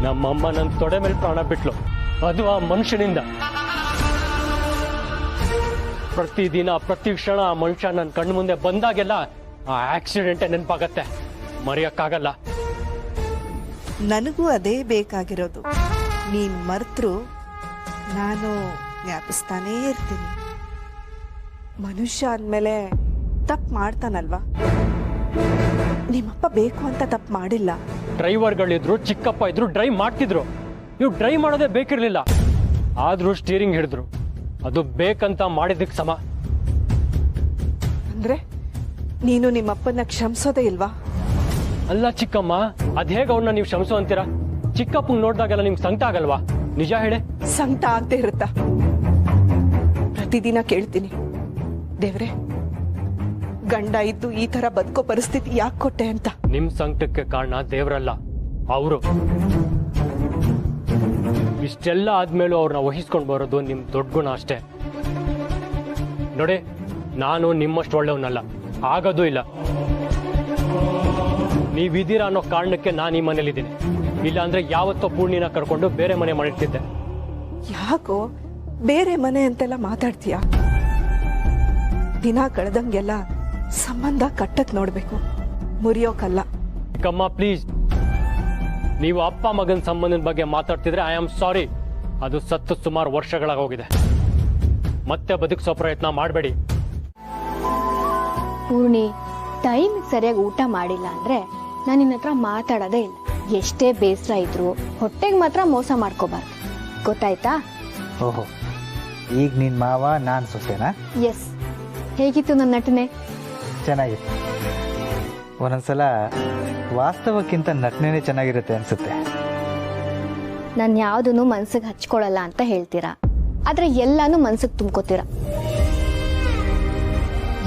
ನಮ್ಮಮ್ಮ ನನ್ನ ತೊಡೆ ಮೇಲೆ ಪ್ರಾಣ ಬಿಟ್ಲು, ಅದು ಆ ಮನುಷ್ಯನಿಂದ. ಪ್ರತಿದಿನ ಪ್ರತಿ ಕ್ಷಣ ಆ ಮನುಷ್ಯ ನನ್ನ ಕಣ್ಣು ಮುಂದೆ ಬಂದಾಗೆಲ್ಲ ಆ ಆಕ್ಸಿಡೆಂಟೇ ನೆನಪಾಗತ್ತೆ, ಮರೆಯಕ್ಕಾಗಲ್ಲ. ನನಗೂ ಅದೇ ಬೇಕಾಗಿರೋದು. ನೀನ್ ಮರ್ತರು ನಾನು ಜ್ಞಾಪಿಸ್ತಾನೇ ಇರ್ತೀನಿ. ಮನುಷ್ಯ ಅಂದ್ಮೇಲೆ ತಪ್ಪು ಮಾಡ್ತಾನಲ್ವಾ? ನಿಮ್ಮಪ್ಪ ಬೇಕು ಅಂತ ತಪ್ಪು ಮಾಡಿಲ್ಲ. ಡ್ರೈವರ್ಗಳಿದ್ರು, ಚಿಕ್ಕಪ್ಪ ಇದ್ರು, ಡ್ರೈವ್ ಮಾಡ್ತಿದ್ರು. ಇವ್ರು ಡ್ರೈವ್ ಮಾಡೋದೇ ಬೇಕಿರ್ಲಿಲ್ಲ, ಆದ್ರೂ ಸ್ಟೀರಿಂಗ್ ಹಿಡಿದ್ರು. ಅದು ಬೇಕಂತ ಮಾಡಿದ್ದಕ್ಕೆ ಸಮ. ಅಂದ್ರೆ ನೀನು ನಿಮ್ಮಪ್ಪನ ಕ್ಷಮಿಸೋದೇ ಇಲ್ವಾ? ಅಲ್ಲ ಚಿಕ್ಕಮ್ಮ, ಅದ್ ಹೇಗೆ ಅವ್ರನ್ನ ನೀವು ಕ್ಷಮಿಸು ಅಂತೀರಾ? ಚಿಕ್ಕಪ್ಪಂಗ್ ನೋಡ್ದಾಗೆಲ್ಲ ನಿಮ್ಗೆ ಸಂಕಟ ಆಗಲ್ವಾ? ನಿಜ ಹೇಳಿ. ಸಂಕಟ ಆಗ್ತಾ ಇರುತ್ತಾ? ಪ್ರತಿದಿನ ಕೇಳ್ತೀನಿ, ದೇವ್ರೆ ಗಂಡ ಇದ್ದು ಈ ತರ ಬದುಕೋ ಪರಿಸ್ಥಿತಿ ಯಾಕೆ ಕೊಟ್ಟೆ ಅಂತ. ನಿಮ್ ಸಂಕಟಕ್ಕೆ ಕಾರಣ ದೇವ್ರಲ್ಲ, ಅವರು. ಇಷ್ಟೆಲ್ಲ ಆದ್ಮೇಲೂ ಅವ್ರನ್ನ ವಹಿಸ್ಕೊಂಡ್ ಬರೋದು ನಿಮ್ ದೊಡ್ಡ ಗುಣ ಅಷ್ಟೇ. ನೋಡಿ, ನಾನು ನಿಮ್ಮಷ್ಟು ಒಳ್ಳೆಯವನಲ್ಲ, ಆಗೋದೂ ಇಲ್ಲ. ನೀವಿದ್ದೀರಾ ಅನ್ನೋ ಕಾರಣಕ್ಕೆ ನಾನು ಈ ಮನೇಲಿದ್ದೀನಿ. ಇಲ್ಲ ಅಂದ್ರೆ ಯಾವತ್ತೋ ಪೂರ್ಣಿನ ಕರ್ಕೊಂಡು ಬೇರೆ ಮನೆ ಮಾಡಿರ್ತಿದ್ದೆ. ಯಾಕೋ ಬೇರೆ ಮನೆ ಅಂತೆಲ್ಲ ಮಾತಾಡ್ತೀಯ? ದಿನ ಕಳೆದಂಗೆಲ್ಲ ಸಂಬಂಧ ಕಟ್ಟಕ್ ನೋಡ್ಬೇಕು, ಮುರಿಯೋಕಲ್ಲ. ಕಮ್ಮ ಪ್ಲೀಸ್, ನೀವು ಅಪ್ಪ ಮಗನ ಸಂಬಂಧದ ಬಗ್ಗೆ ಮಾತಾಡ್ತಿದ್ರೆ ಐ ಆಮ್ ಸಾರಿ. ಅದು ಸತ್ತು ಸುಮಾರು ವರ್ಷಗಳಾಗೋಗಿದೆ. ಮತ್ತೆ ಬದುಕಿಸೋ ಪ್ರಯತ್ನ ಮಾಡಬೇಡಿ. ಪೂರ್ಣಿ, ಟೈಮ್ ಸರಿಯಾಗಿ ಊಟ ಮಾಡಿಲ್ಲ ಅಂದ್ರೆ ನಾನು ನಿನ್ನ ಹತ್ರ ಮಾತಾಡೋದೇ ಇಲ್ಲ. ಎಷ್ಟೇ ಬೇಸರ ಇದ್ರು ಹೊಟ್ಟೆಗೆ ಮಾತ್ರ ಮೋಸ ಮಾಡ್ಕೋಬಾರ್ದು, ಗೊತ್ತಾಯ್ತಾ? ಓಹೋ, ಈಗ ನಿನ್ನ ಮಾವ ನಾನು ಸೊಸೆನಾ? ಎಸ್. ಹೇಗಿತ್ತು ನನ್ನ ನಟನೆ? ಚೆನ್ನಾಗಿತ್ತು. ಒಂದೊಂದ್ಸಲ ವಾಸ್ತವಕ್ಕಿಂತ ನಟನೆನೇ ಚೆನ್ನಾಗಿರುತ್ತೆ ಅನ್ಸುತ್ತೆ. ನಾನು ಯಾವುದನ್ನು ಮನ್ಸಿಗೆ ಹಚ್ಕೊಳ್ಳಲ್ಲ ಅಂತ ಹೇಳ್ತೀರಾ, ಆದ್ರೆ ಎಲ್ಲಾನು ಮನ್ಸಿಗೆ ತುಂಬ್ಕೋತೀರಾ.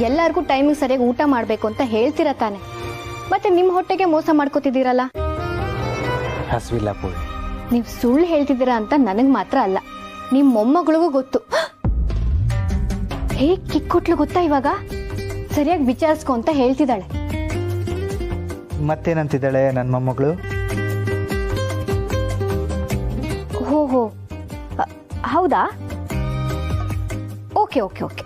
ಎಲ್ಲರಿಗೂ ಟೈಮಿಗೆ ಸರಿಯಾಗಿ ಊಟ ಮಾಡ್ಬೇಕು ಅಂತ ಹೇಳ್ತೀರಾ ತಾನೆ, ಮತ್ತೆ ನಿಮ್ ಹೊಟ್ಟೆಗೆ ಮೋಸ ಮಾಡ್ಕೋತಿದ್ದೀರಲ್ಲ. ಹಸ್ವಿಲ್ಲ ಪೂರ್ಣಿ. ನೀವ್ ಸುಳ್ಳು ಹೇಳ್ತಿದ್ದೀರಾ ಅಂತ ನನಗ್ ಮಾತ್ರ ಅಲ್ಲ, ನಿಮ್ ಮೊಮ್ಮಗಳಿಗೂ ಗೊತ್ತು. ಹೇಗ್ ಕಿಕ್ಕೊಟ್ಲು ಗೊತ್ತಾ ಇವಾಗ? ಸರಿಯಾಗಿ ವಿಚಾರಿಸ್ಕೊ ಅಂತ ಹೇಳ್ತಿದ್ದಾಳೆ. ಮತ್ತೇನಂತಿದ್ದಾಳೆ ನನ್ನ ಮೊಮ್ಮಗಳು? ಹೋ ಹೌದಾ? Okay okay okay.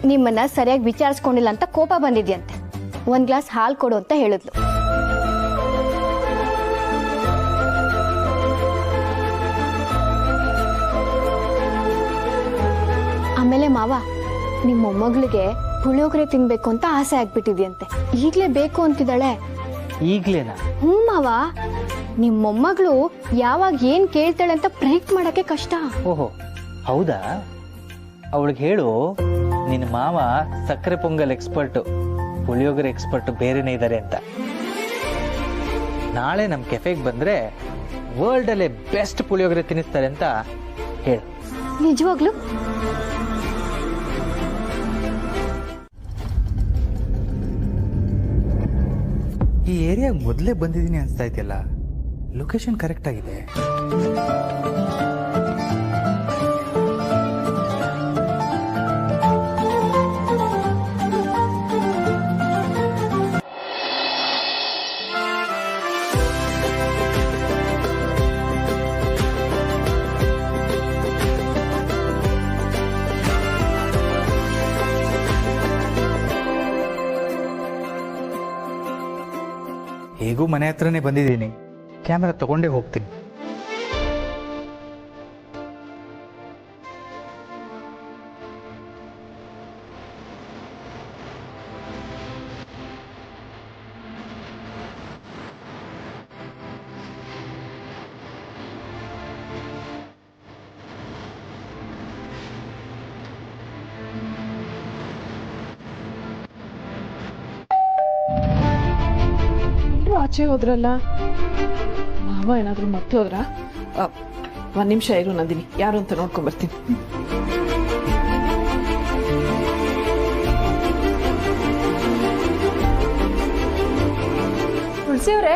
ನಿಮ್ಮನ್ನ ಸರಿಯಾಗಿ ವಿಚಾರಿಸ್ಕೊಂಡಿಲ್ಲ ಅಂತ ಕೋಪ ಬಂದಿದ್ಯಂತೆ. 1 ಗ್ಲಾಸ್ ಹಾಲು ಕೊಡು ಅಂತ ಹೇಳಿದ್ಲು. ಆಮೇಲೆ ಮಾವ, ನಿಮ್ಮ ಮೊಮ್ಮಗಳಿಗೆ ಪುಳಿಯೋಗರೆ ತಿನ್ಬೇಕು ಅಂತ ಆಸೆ ಆಗ್ಬಿಟ್ಟಿದ್ಯಂತೆ. ಈಗ್ಲೇ ಬೇಕು ಅಂತಿದ್ದಾಳೆ. ಈಗ್ಲೇನಾ? ಮಾವ, ನಿಮ್ಮ ಮೊಮ್ಮಗಳು ಯಾವಾಗ ಏನ್ ಕೇಳ್ತಾಳೆ ಅಂತ ಪ್ರೆಡಿಕ್ಟ್ ಮಾಡಕ್ಕೆ ಕಷ್ಟ. ಓಹೋ ಹೌದಾ? ಅವಳಿಗೆ ಹೇಳು, ನಿನ್ನ ಮಾವ ಸಕ್ಕರೆ ಪೊಂಗಲ್ ಎಕ್ಸ್ಪರ್ಟು, ಪುಳಿಯೋಗರೆ ಎಕ್ಸ್ಪರ್ಟ್ ಬೇರೆನೇ ಇದ್ದಾರೆ ಅಂತ. ನಾಳೆ ನಮ್ಮ ಕೆಫೆಗೆ ಬಂದ್ರೆ ವರ್ಲ್ಡ್ ಅಲ್ಲೇ ಬೆಸ್ಟ್ ಪುಳಿಯೋಗರೆ ತಿನ್ನಿಸ್ತಾರೆ ಅಂತ ಹೇಳು. ನಿಜವಾಗ್ಲು? ಈ ಏರಿಯಾಗೆ ಮೊದಲೇ ಬಂದಿದ್ದೀನಿ ಅನ್ಸ್ತಾ ಇದೆಯಲ್ಲ, ಲೊಕೇಶನ್ ಕರೆಕ್ಟ್ ಆಗಿದೆ. ಹೇಗೂ ಮನೆ ಹತ್ರನೇ ಬಂದಿದ್ದೀನಿ, ಕ್ಯಾಮೆರಾ ತಗೊಂಡೇ ಹೋಗ್ತೀನಿ. ಆಚೆ ಹೋದ್ರಲ್ಲ, ಮಾವ ಏನಾದ್ರು ಮತ್ತೋದ್ರ? ಒಂದ್ ನಿಮಿಷ ಇರು ನಂದಿನಿ, ಯಾರು ಅಂತ ನೋಡ್ಕೊಂಡ್ ಬರ್ತೀನಿ. ತುಳಸಿ ಅವ್ರೆ,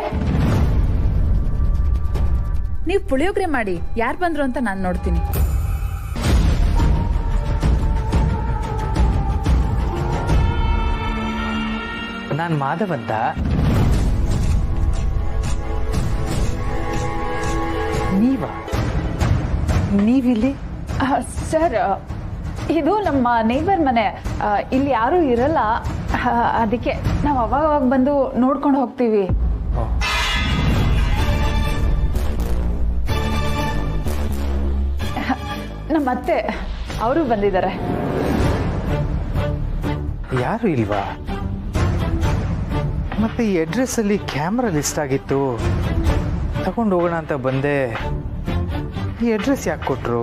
ನೀವು ಪುಳಿಯೋಗರೆ ಮಾಡಿ, ಯಾರು ಬಂದ್ರು ಅಂತ ನಾನು ನೋಡ್ತೀನಿ. ನಾನು ಮಾಧವ್ ಅಂತ. ನೀವಿಲ್ಲಿ? ಸರ್, ಇದು ನಮ್ಮ ನೇಬರ್ ಮನೆ. ಇಲ್ಲಿ ಯಾರು ಇರಲ್ಲ, ಅದಕ್ಕೆ ನಾವು ಅವಾಗ ಬಂದು ನೋಡ್ಕೊಂಡು ಹೋಗ್ತೀವಿ. ನಮ್ಮ ಅತ್ತೆ ಅವರು ಬಂದಿದ್ದಾರೆ. ಯಾರು ಇಲ್ವಾ? ಮತ್ತೆ ಈ ಅಡ್ರೆಸ್ ಅಲ್ಲಿ ಕ್ಯಾಮ್ರಾ ಲಿಸ್ಟ್ ಆಗಿತ್ತು, ತಗೊಂಡು ಹೋಗೋಣ ಅಂತ ಬಂದೆ. ಈ ಅಡ್ರೆಸ್ ಯಾಕೆ ಕೊಟ್ರು?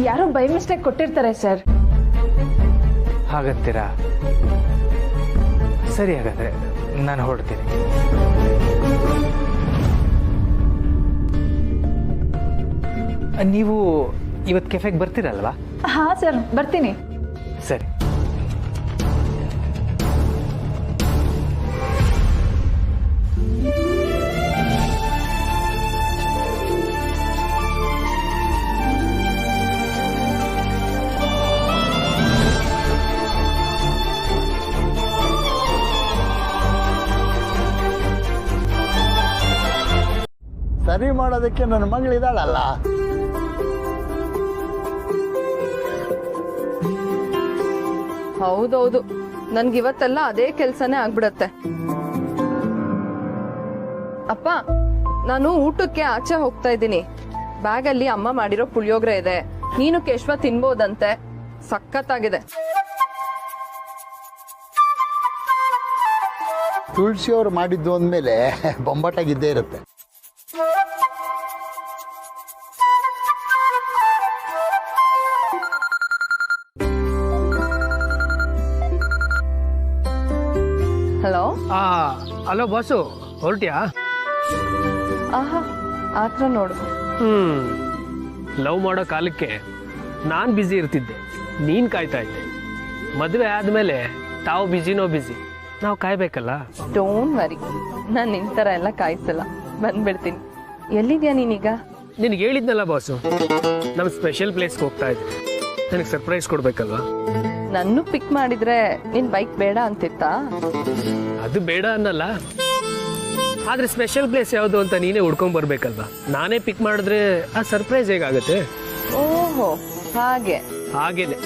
ಯಾರೋ ಬೈ ಮಿಸ್ಟೇಕ್ ಕೊಟ್ಟಿರ್ತಾರೆ ಸರ್. ಹಾಗಂತೀರಾ? ಸರಿ, ಹಾಗಾದ್ರೆ ನಾನು ಹೊರಡ್ತೀನಿ. ನೀವು ಇವತ್ತು ಕೆಫೆಗೆ ಬರ್ತೀರಲ್ವಾ? ಹಾ ಸರ್, ಬರ್ತೀನಿ. ಸರಿ. ಸರಿ ಮಾಡೋದಕ್ಕೆ ನನ್ನ ಮಗಳಿದ್ದಾಳಲ್ಲ. ಹೌದೌದು, ನನ್ಗಿವತ್ತೆಲ್ಲ ಅದೇ ಕೆಲ್ಸನೇ ಆಗ್ಬಿಡತ್ತೆ. ಅಪ್ಪ, ನಾನು ಊಟಕ್ಕೆ ಆಚೆ ಹೋಗ್ತಾ ಇದ್ದೀನಿ. ಬ್ಯಾಗಲ್ಲಿ ಅಮ್ಮ ಮಾಡಿರೋ ಪುಳಿಯೋಗರೆ ಇದೆ, ನೀನು ಕೇಶವ ತಿನ್ಬೋದಂತೆ. ಸಖತ್ತಾಗಿದೆ. ತುಳಸಿಯವ್ರು ಮಾಡಿದ್ದು ಅಂದಮೇಲೆ ಬೊಂಬಾಟಾಗಿದ್ದೇ ಇರುತ್ತೆ. ಹಲೋ. ಹಲೋ ಬಾಸು, ಹೊರಟ್ಯಾ? ಆಹಾ, ಆತ್ರ ನೋಡು. ಲವ್ ಮಾಡೋ ಕಾಲಕ್ಕೆ ನಾನು ಬ್ಯುಸಿ ಇರ್ತಿದ್ದೆ, ನೀನ್ ಕಾಯ್ತಾ ಇದ್ದೆ. ಮದುವೆ ಆದ್ಮೇಲೆ ತಾವು ಬ್ಯುಸಿನೋ ಬ್ಯುಸಿ, ನಾವು ಕಾಯ್ಬೇಕಲ್ಲ. ಡೋಂಟ್ ವರಿ, ನಾನು ನಿಂತರ ಎಲ್ಲ ಕಾಯಿಸಲ್ಲ, ಬಂದ್ಬಿಡ್ತೀನಿ. ಎಲ್ಲಿದ್ಯಾ ನೀನೀಗ? ನಿನಗೆ ಹೇಳಿದ್ನಲ್ಲ ಬಾಸು, ನಮ್ಮ ಸ್ಪೆಷಲ್ ಪ್ಲೇಸ್ಗೆ ಹೋಗ್ತಾ ಇದ್ದೆ. ನನಗೆ ಸರ್ಪ್ರೈಸ್ ಕೊಡ್ಬೇಕಲ್ವಾ? ನನ್ನೂ ಪಿಕ್ ಮಾಡಿದ್ರೆ ನಿನ್ ಬೈಕ್ ಬೇಡ ಅಂತಿತ್ತಾ? ಅದು ಬೇಡ ಅನ್ನಲ್ಲ, ಆದ್ರೆ ಸ್ಪೆಷಲ್ ಪ್ಲೇಸ್ ಯಾವುದು ಅಂತ ನೀನೇ ಹುಡ್ಕೊಂಡ್ ಬರ್ಬೇಕಲ್ವಾ? ನಾನೇ ಪಿಕ್ ಮಾಡಿದ್ರೆ ಆ ಸರ್ಪ್ರೈಸ್ ಹೇಗಾಗತ್ತೆ? ಓಹೋ, ಹಾಗೆ. ಹಾಗೇನೆ,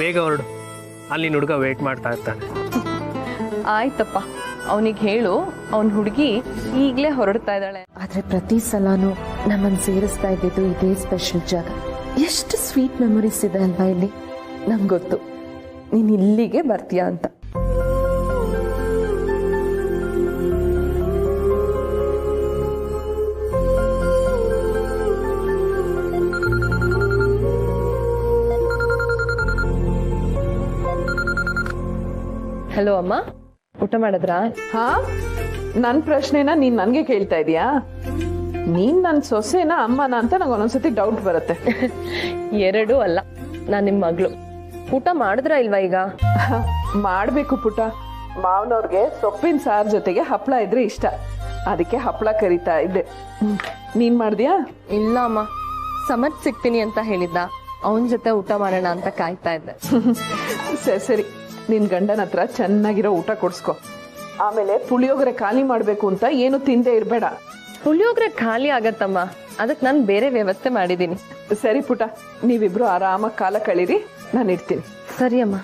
ಬೇಗ ಹೊರಡು, ಅಲ್ಲಿ ಹುಡುಗ ವೇಟ್ ಮಾಡ್ತಾ ಇರ್ತಾನೆ. ಆಯ್ತಪ್ಪ, ಅವನಿಗೆ ಹೇಳು, ಅವನ್ ಹುಡುಗಿ ಈಗ್ಲೇ ಹೊರಡ್ತಾ ಇದ್ದಾಳೆ. ಆದ್ರೆ ಪ್ರತಿ ಸಲಾನು ನಮ್ಮನ್ನು ಸೇರಿಸ್ತಾ ಇದ್ದಿದ್ದು ಇದೇ ಸ್ಪೆಷಲ್ ಜಾಗ. ಎಷ್ಟು ಸ್ವೀಟ್ ಮೆಮೊರೀಸ್ ಇದೆ ಅಲ್ವಾ ಇಲ್ಲಿ. ನಂಗೆ ಗೊತ್ತು ನೀನ್ ಇಲ್ಲಿಗೆ ಬರ್ತೀಯಾ ಅಂತ. ಹಲೋ ಅಮ್ಮ, ಊಟ ಮಾಡಿದ್ರಾ? ಹಾ, ನನ್ ಪ್ರಶ್ನೆನ ನೀನ್ ನನ್ಗೆ ಕೇಳ್ತಾ ಇದೀಯಾ? ನೀನ್ ನನ್ ಸೊಸೆನ ಅಮ್ಮನ ಅಂತ ನಂಗೆ ಒಂದೊಂದ್ಸತಿ ಡೌಟ್ ಬರುತ್ತೆ. ಎರಡೂ ಅಲ್ಲ, ನಾನ್ ನಿಮ್ ಮಗಳು. ಊಟ ಮಾಡಿದ್ರ ಇಲ್ವಾ ಈಗ? ಮಾಡ್ಬೇಕು ಪುಟ. ಮಾವನವ್ರಿಗೆ ಸೊಪ್ಪಿನ ಸಾರ್ ಜೊತೆಗೆ ಹಪ್ಪಳ ಇದ್ರೆ ಇಷ್ಟ, ಅದಕ್ಕೆ ಹಪ್ಪಳ ಕರಿತಾ ಇದ್ದೆ. ನೀನ್ ಮಾಡ್ದ್ಯಾ? ಇಲ್ಲ ಅಮ್ಮ, ಸಮತ್ ಸಿಗ್ತೀನಿ ಅಂತ ಹೇಳಿದ್ದ, ಅವನ್ ಜೊತೆ ಊಟ ಮಾಡೋಣ ಅಂತ ಕಾಯ್ತಾ ಇದ್ದೆ. ಸರಿ ಸರಿ, ನಿನ್ ಗಂಡನ ಹತ್ರ ಚೆನ್ನಾಗಿರೋ ಊಟ ಕೊಡ್ಸ್ಕೊ. ಆಮೇಲೆ ಪುಳಿಯೋಗರೆ ಖಾಲಿ ಮಾಡ್ಬೇಕು ಅಂತ ಏನು ತಿಂದೇ ಇರ್ಬೇಡ. ಪುಳಿಯೋಗರೆ ಖಾಲಿ ಆಗತ್ತಮ್ಮ, ಅದಕ್ಕೆ ನಾನು ಬೇರೆ ವ್ಯವಸ್ಥೆ ಮಾಡಿದ್ದೀನಿ. ಸರಿ ಪುಟ, ನೀವಿಬ್ರು ಆರಾಮಾಗಿ ಕಾಲ ಕಳೀರಿ, ನಾನು ಇಡ್ತೀನಿ. ಸರಿ ಅಮ್ಮ.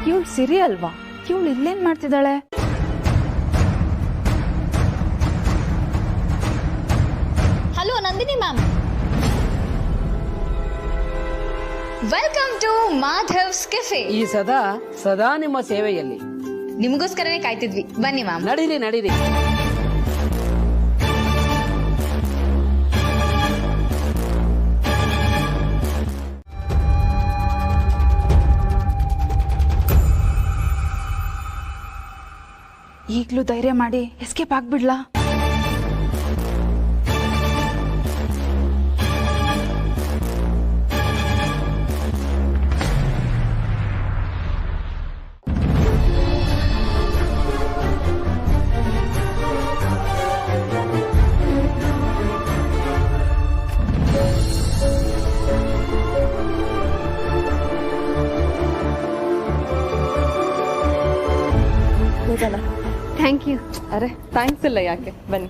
ಇವಳು ಸಿರಿ ಅಲ್ವಾ? ಇವಳು ಇಲ್ಲೇನ್ ಮಾಡ್ತಿದ್ದಾಳೆ? Hello Nandini ma'am. Welcome to Madhav's cafe. ಈ ಸದಾ ನಿಮ್ಮ ಸೇವೆಯಲ್ಲಿ. ನಿಮಗೋಸ್ಕರನೇ ಕಾಯ್ತಿದ್ವಿ, ಬನ್ನಿ ಮ್ಯಾಮ್. ನಡೀರಿ. ಈಗ್ಲೂ ಧೈರ್ಯ ಮಾಡಿ ಎಸ್ಕೇಪ್ ಆಗ್ಬಿಡ್ಲಾ? Thank you. ಅರೆ ಥ್ಯಾಂಕ್ಸ್ ಇಲ್ಲ, ಯಾಕೆ, ಬನ್ನಿ.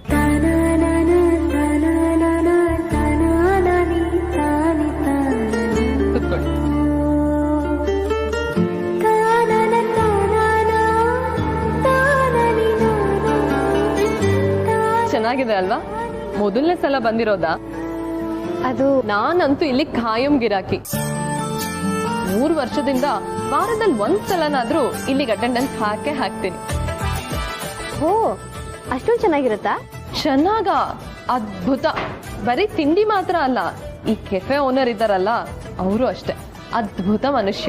ಕೂತ್ಕೊಳ್ಳಿ. ಚೆನ್ನಾಗಿದೆ ಅಲ್ವಾ? ಮೊದಲನೇ ಸಲ ಬಂದಿರೋದಾ? ಅದು ನಾನಂತೂ ಇಲ್ಲಿ ಖಾಯಂ ಗಿರಾಕಿ. 3 ವರ್ಷದಿಂದ ವಾರದಲ್ಲಿ ಒಂದ್ಸಲನಾದ್ರೂ ಇಲ್ಲಿಗೆ ಅಟೆಂಡೆನ್ಸ್ ಹಾಕ್ತೀನಿ. ಓ, ಅಷ್ಟೊಂದು ಚೆನ್ನಾಗಿರುತ್ತಾ? ಚೆನ್ನಾಗ, ಅದ್ಭುತ. ಬರೀ ತಿಂಡಿ ಮಾತ್ರ ಅಲ್ಲ, ಈ ಕೆಫೆ ಓನರ್ ಇದ್ದಾರಲ್ಲ ಅವರು ಅಷ್ಟೇ ಅದ್ಭುತ ಮನುಷ್ಯ.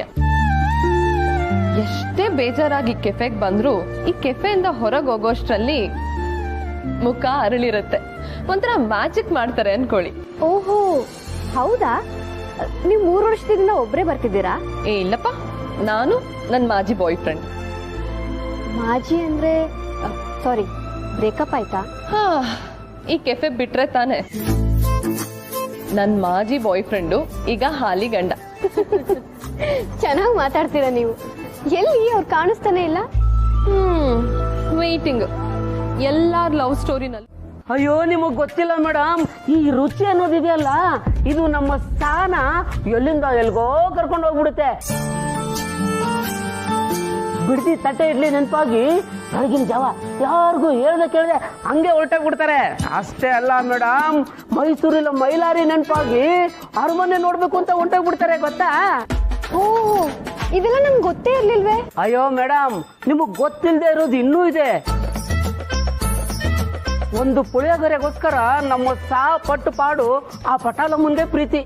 ಎಷ್ಟೇ ಬೇಜಾರಾಗಿ ಕೆಫೆಗೆ ಬಂದ್ರು ಈ ಕೆಫೆಯಿಂದ ಹೊರಗೆ ಹೋಗೋಷ್ಟ್ರಲ್ಲಿ ಮುಖ ಅರಳಿರುತ್ತೆ. ಒಂಥರ ಮ್ಯಾಜಿಕ್ ಮಾಡ್ತಾರೆ ಅನ್ಕೊಳ್ಳಿ. ಓಹೋ, ಹೌದಾ? ನೀವು 3 ವರ್ಷದಿಂದ ಒಬ್ರೇ ಬರ್ತಿದ್ದೀರಾ? ಇಲ್ಲಪ್ಪ, ನಾನು ನನ್ ಮಾಜಿ ಬಾಯ್ ಫ್ರೆಂಡ್. ಮಾಜಿ ಅಂದ್ರೆ ಸಾರಿ, ಬ್ರೇಕಪ್ ಆಯ್ತಾ? ಈ ಕೆಫೆ ಬಿಟ್ರೆ ತಾನೆ. ನನ್ ಮಾಜಿ ಬಾಯ್ ಫ್ರೆಂಡು ಈಗ ಹಾಲಿ ಗಂಡ. ಚೆನ್ನಾಗಿ ಮಾತಾಡ್ತೀರಾ ನೀವು. ಎಲ್ಲಿ ಅವ್ರು ಕಾಣಿಸ್ತಾನೆ ಇಲ್ಲ? ವೈಟಿಂಗ್. ಎಲ್ಲಾರ ಲವ್ ಸ್ಟೋರಿನಲ್ಲಿ. ಅಯ್ಯೋ, ನಿಮಗ್ ಗೊತ್ತಿಲ್ಲ ಮೇಡಮ್, ಈ ರುಚಿ ಅನ್ನೋದಿದೆಯಲ್ಲ, ಇದು ನಮ್ಮ ಸ್ಥಾನ ಎಲ್ಲಿಂದ ಎಲ್ಗೋ ಕರ್ಕೊಂಡು ಹೋಗ್ಬಿಡುತ್ತೆ. ಬಿಡ್ತಿ ತಟ್ಟೆ ಇಡ್ಲಿ ನೆನಪಾಗಿ ಬೆಳಗಿನ ಜಾವ ಯಾರಿಗೂ ಕೇಳ್ದೆ ಹಂಗೆ ಹೊರಟೋಗ್ಬಿಡ್ತಾರೆ. ಅಷ್ಟೇ ಅಲ್ಲ ಮೇಡಮ್, ಮೈಸೂರಿನ ಮೈಲಾರಿ ನೆನಪಾಗಿ ಅರಮನೆ ನೋಡ್ಬೇಕು ಅಂತ ಹೊರಟೋಗ್ಬಿಡ್ತಾರೆ, ಗೊತ್ತಾ? ಓ, ಇದೆಲ್ಲ ನಮ್ಗೆ ಗೊತ್ತೇ ಇರ್ಲಿಲ್ವೇ? ಅಯ್ಯೋ ಮೇಡಮ್, ನಿಮಗ್ ಗೊತ್ತಿಲ್ಲದೆ ಇರೋದು ಇನ್ನೂ ಇದೆ. ಒಂದು ಪುಳಿಯೋಗರೆಗೋಸ್ಕರ ನಮ್ಮ ಪಟ್ಟು ಪಾಡು ಆ ಪಟಾಲ ಮುಂದೆ ಪ್ರೀತಿ.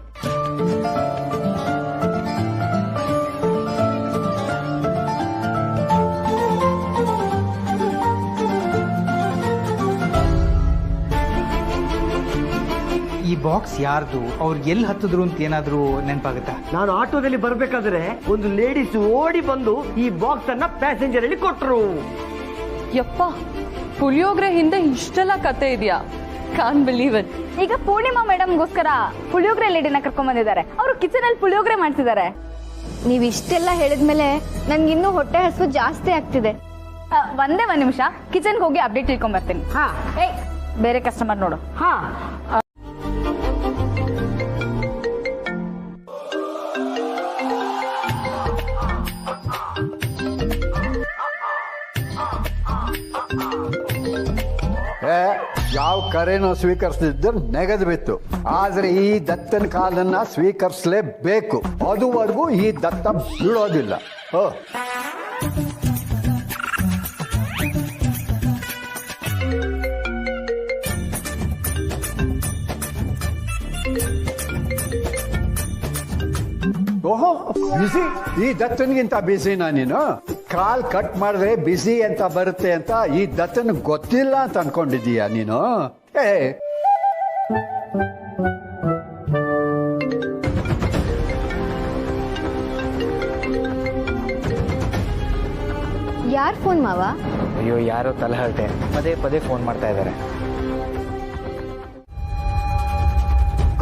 ಈ ಬಾಕ್ಸ್ ಯಾರ್ದು, ಅವ್ರು ಎಲ್ಲಿ ಹತ್ತಿದ್ರು ಅಂತ ಏನಾದ್ರು ನೆನಪಾಗುತ್ತಾ? ನಾನು ಆಟೋದಲ್ಲಿ ಬರ್ಬೇಕಾದ್ರೆ ಒಂದು ಲೇಡೀಸ್ ಓಡಿ ಬಂದು ಈ ಬಾಕ್ಸ್ ಅನ್ನ ಪ್ಯಾಸೆಂಜರ್ ಅಲ್ಲಿ ಕೊಟ್ರು. ಯಪ್ಪ, ಪುಳಿಯೋಗ್ರೆ ಹಿಂದೆ ಇಷ್ಟೆಲ್ಲ ಕತೆ ಇದೆಯಾ? ಕಾನ್ ಬಿಲೀವ್ ಇಟ್. ಈಗ ಪೂರ್ಣಿಮಾ ಮೇಡಮ್ಗೋಸ್ಕರ ಪುಳಿಯೋಗ್ರೆ ಲೇಡಿನ ಕರ್ಕೊಂಡ್ ಬಂದಿದ್ದಾರೆ. ಅವರು ಕಿಚನ್ ಅಲ್ಲಿ ಪುಳಿಯೋಗ್ರೆ ಮಾಡ್ತಿದ್ದಾರೆ. ನೀವ್ ಇಷ್ಟೆಲ್ಲ ಹೇಳಿದ್ಮೇಲೆ ನನ್ಗಿನ್ನೂ ಹೊಟ್ಟೆ ಹಸು ಜಾಸ್ತಿ ಆಗ್ತಿದೆ. ಒಂದೇ 1 ನಿಮಿಷ, ಕಿಚನ್ಗೆ ಹೋಗಿ ಅಪ್ಡೇಟ್ ತಿಳ್ಕೊಂಡ್ ಬರ್ತೀನಿ. ಏಯ್, ಬೇರೆ ಕಸ್ಟಮರ್ ನೋಡು. ಯಾವ ಕರೆನೋ ಸ್ವೀಕರಿಸದಿದ್ದರೆ ನೆಗೆದು ಬಿತ್ತು. ಆದ್ರೆ ಈ ದತ್ತನ ಕಾಲನ್ನ ಸ್ವೀಕರಿಸಲೇಬೇಕು. ಅದುವರೆಗೂ ಈ ದತ್ತ ಬಿಡೋದಿಲ್ಲ. ಓಹೋ, ಬಿಸಿ. ಈ ದತ್ತನಿಗಿಂತ ಬಿಸಿನಾ ನೀನು? ಕಾಲ್ ಕಟ್ ಮಾಡಿದ್ರೆ ಬಿಸಿ ಅಂತ ಬರುತ್ತೆ ಅಂತ ಈ ದತ್ತನ್ ಗೊತ್ತಿಲ್ಲ ಅಂತ ಅನ್ಕೊಂಡಿದೀಯ ನೀನು? ಯಾರ್ ಫೋನ್ ಮಾವ? ಅಯ್ಯೋ, ಯಾರೋ ತಲೆಹರಟೆ ಪದೇ ಫೋನ್ ಮಾಡ್ತಾ ಇದ್ದಾರೆ.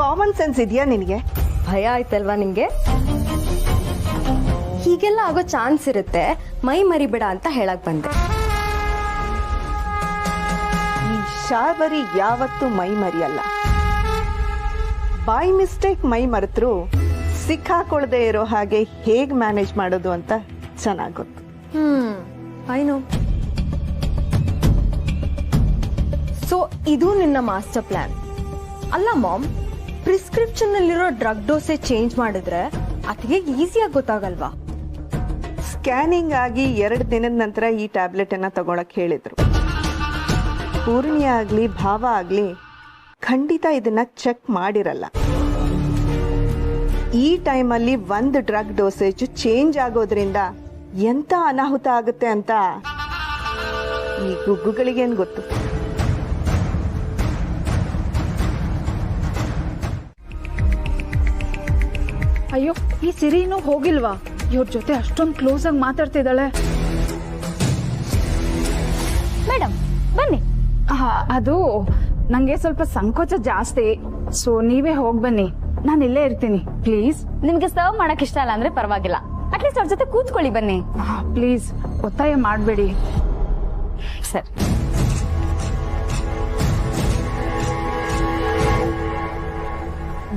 ಕಾಮನ್ ಸೆನ್ಸ್ ಇದೆಯಾ ನಿನಗೆ? ಭಯ ಆಯ್ತಲ್ವಾ ನಿಂಗೆ? ಹೀಗೆಲ್ಲ ಆಗೋ ಚಾನ್ಸ್ ಇರುತ್ತೆ, ಮೈ ಮರಿಬೇಡ ಅಂತ ಹೇಳಕ್ ಬಂದೆ. ಈ ಶಾರ್ವರಿ ಯಾವತ್ತೂ ಮೈ ಮರಿಯಲ್ಲ. ಬೈ ಮಿಸ್ಟೇಕ್ ಮೈ ಮರೆತರು ಸಿಕ್ಕಾಕೊಳ್ಳದೆ ಇರೋ ಹಾಗೆ ಹೇಗ್ ಮ್ಯಾನೇಜ್ ಮಾಡೋದು ಅಂತ ಚೆನ್ನಾಗಿ ಗೊತ್ತು. ಐನು. ಸೊ ಇದು ನಿನ್ನ ಮಾಸ್ಟರ್ ಪ್ಲಾನ್ ಅಲ್ಲ ಮಾಮ್? ಪ್ರಿಸ್ಕ್ರಿಪ್ಷನ್ ಅಲ್ಲಿರೋ ಡ್ರಗ್ ಡೋಸೇಜ್ ಚೇಂಜ್ ಮಾಡಿದ್ರೆ ಅದಕ್ಕೆ ಈಸಿಯಾಗಿ ಗೊತ್ತಾಗಲ್ವಾ? ಸ್ಕ್ಯಾನಿಂಗ್ ಆಗಿ 2 ದಿನದ ನಂತರ ಈ ಟ್ಯಾಬ್ಲೆಟ್ ಅನ್ನ ತಗೊಳಕ್ ಹೇಳಿದ್ರು. ಪೂರ್ಣಿ ಆಗ್ಲಿ ಭಾವ ಆಗ್ಲಿ ಖಂಡಿತ ಇದನ್ನ ಚೆಕ್ ಮಾಡಿರಲ್ಲ. ಈ ಟೈಮಲ್ಲಿ ಒಂದು ಡ್ರಗ್ ಡೋಸೇಜ್ ಚೇಂಜ್ ಆಗೋದ್ರಿಂದ ಎಂತ ಅನಾಹುತ ಆಗುತ್ತೆ ಅಂತ ಈ ಗುಗ್ಗುಗಳಿಗೇನ್ ಗೊತ್ತು. ಅಯ್ಯೋ, ಈ ಸಿರಿನೂ ಹೋಗಿಲ್ವಾ? ಇವ್ರ ಜೊತೆ ಅಷ್ಟೊಂದು ಕ್ಲೋಸ್ ಆಗಿ ಮಾತಾಡ್ತಿದ್ದಾಳೆ. ಮೇಡಮ್ ಬನ್ನಿ. ಅದು ನಂಗೆ ಸ್ವಲ್ಪ ಸಂಕೋಚ ಜಾಸ್ತಿ, ಸೊ ನೀವೇ ಹೋಗಿ ಬನ್ನಿ, ನಾನು ಇಲ್ಲೇ ಇರ್ತೀನಿ ಪ್ಲೀಸ್. ನಿಮ್ಗೆ ಸರ್ವ್ ಮಾಡಕ್ ಇಷ್ಟ ಇಲ್ಲ ಅಂದ್ರೆ ಪರವಾಗಿಲ್ಲ, ಅಟ್ಲೀಸ್ಟ್ ಅವ್ರ ಜೊತೆ ಕೂತ್ಕೊಳ್ಳಿ ಬನ್ನಿ. ಪ್ಲೀಸ್ ಒತ್ತಾಯ ಮಾಡಬೇಡಿ. ಸರಿ.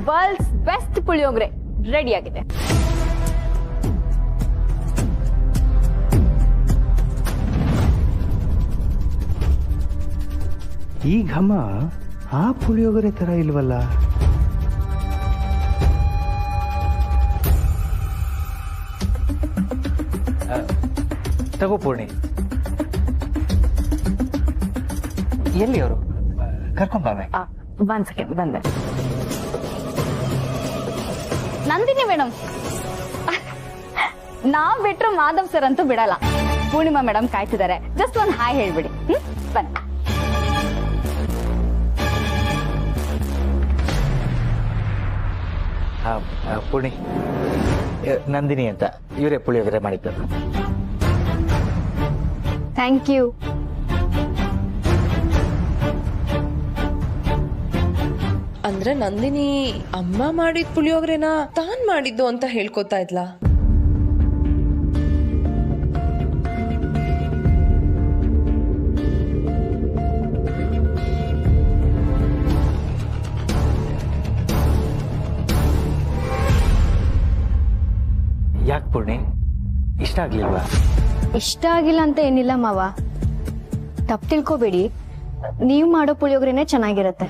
ವರ್ಲ್ಡ್ಸ್ ಬೆಸ್ಟ್ ಪುಳಿಯೋಗರೆ ರೆಡಿ ಆಗಿದೆ. ಈ ಘಮ ಆ ಪುಳಿಯೋಗರೆ ತರ ಇಲ್ವಲ್ಲ? ತಗೋ ಪೂರ್ಣಿ. ಎಲ್ಲಿ ಅವರು? ಕರ್ಕೊಂಡ್ ಬಾವೆ. 1 ಸೆಕೆಂಡ್ ಬಂದೆ. ನಂದಿನಿ ಮೇಡಮ್, ನಾವ್ ಬಿಟ್ರು ಮಾಧವ್ ಸರ್ ಅಂತೂ ಬಿಡಲ್ಲ. ಪೂರ್ಣಿಮಾ ಮೇಡಮ್ ಕಾಯ್ತಿದ್ದಾರೆ, ಜಸ್ಟ್ ಒಂದು ಹಾಯ್ ಹೇಳ್ಬಿಡಿ. ಬನ್ನಿ. ಪೂರ್ಣಿ, ನಂದಿನಿ ಅಂತ ಇವರೇ ಪುಳಿಯೋಗರೆ ಮಾಡಿದ್ದಾರೆ. Thank you. ಅಂದ್ರೆ ನಂದಿನಿ ಅಮ್ಮ ಮಾಡಿದ ಪುಳಿಯೋಗರೆನ ತಾನ್ ಮಾಡಿದ್ದು ಅಂತ ಹೇಳ್ಕೊತಾ ಇದ್ಲಾ? ಯಾಕೆ ಪೂರ್ಣಿ, ಇಷ್ಟ ಆಗ್ಲಿಲ್ವಾ? ಇಷ್ಟ ಆಗಿಲ್ಲ ಅಂತ ಏನಿಲ್ಲ ಮಾವ, ತಪ್ಪು ತಿಳ್ಕೊಬೇಡಿ. ನೀವು ಮಾಡೋ ಪುಳಿಯೋಗರೆನೇ ಚೆನ್ನಾಗಿರುತ್ತೆ.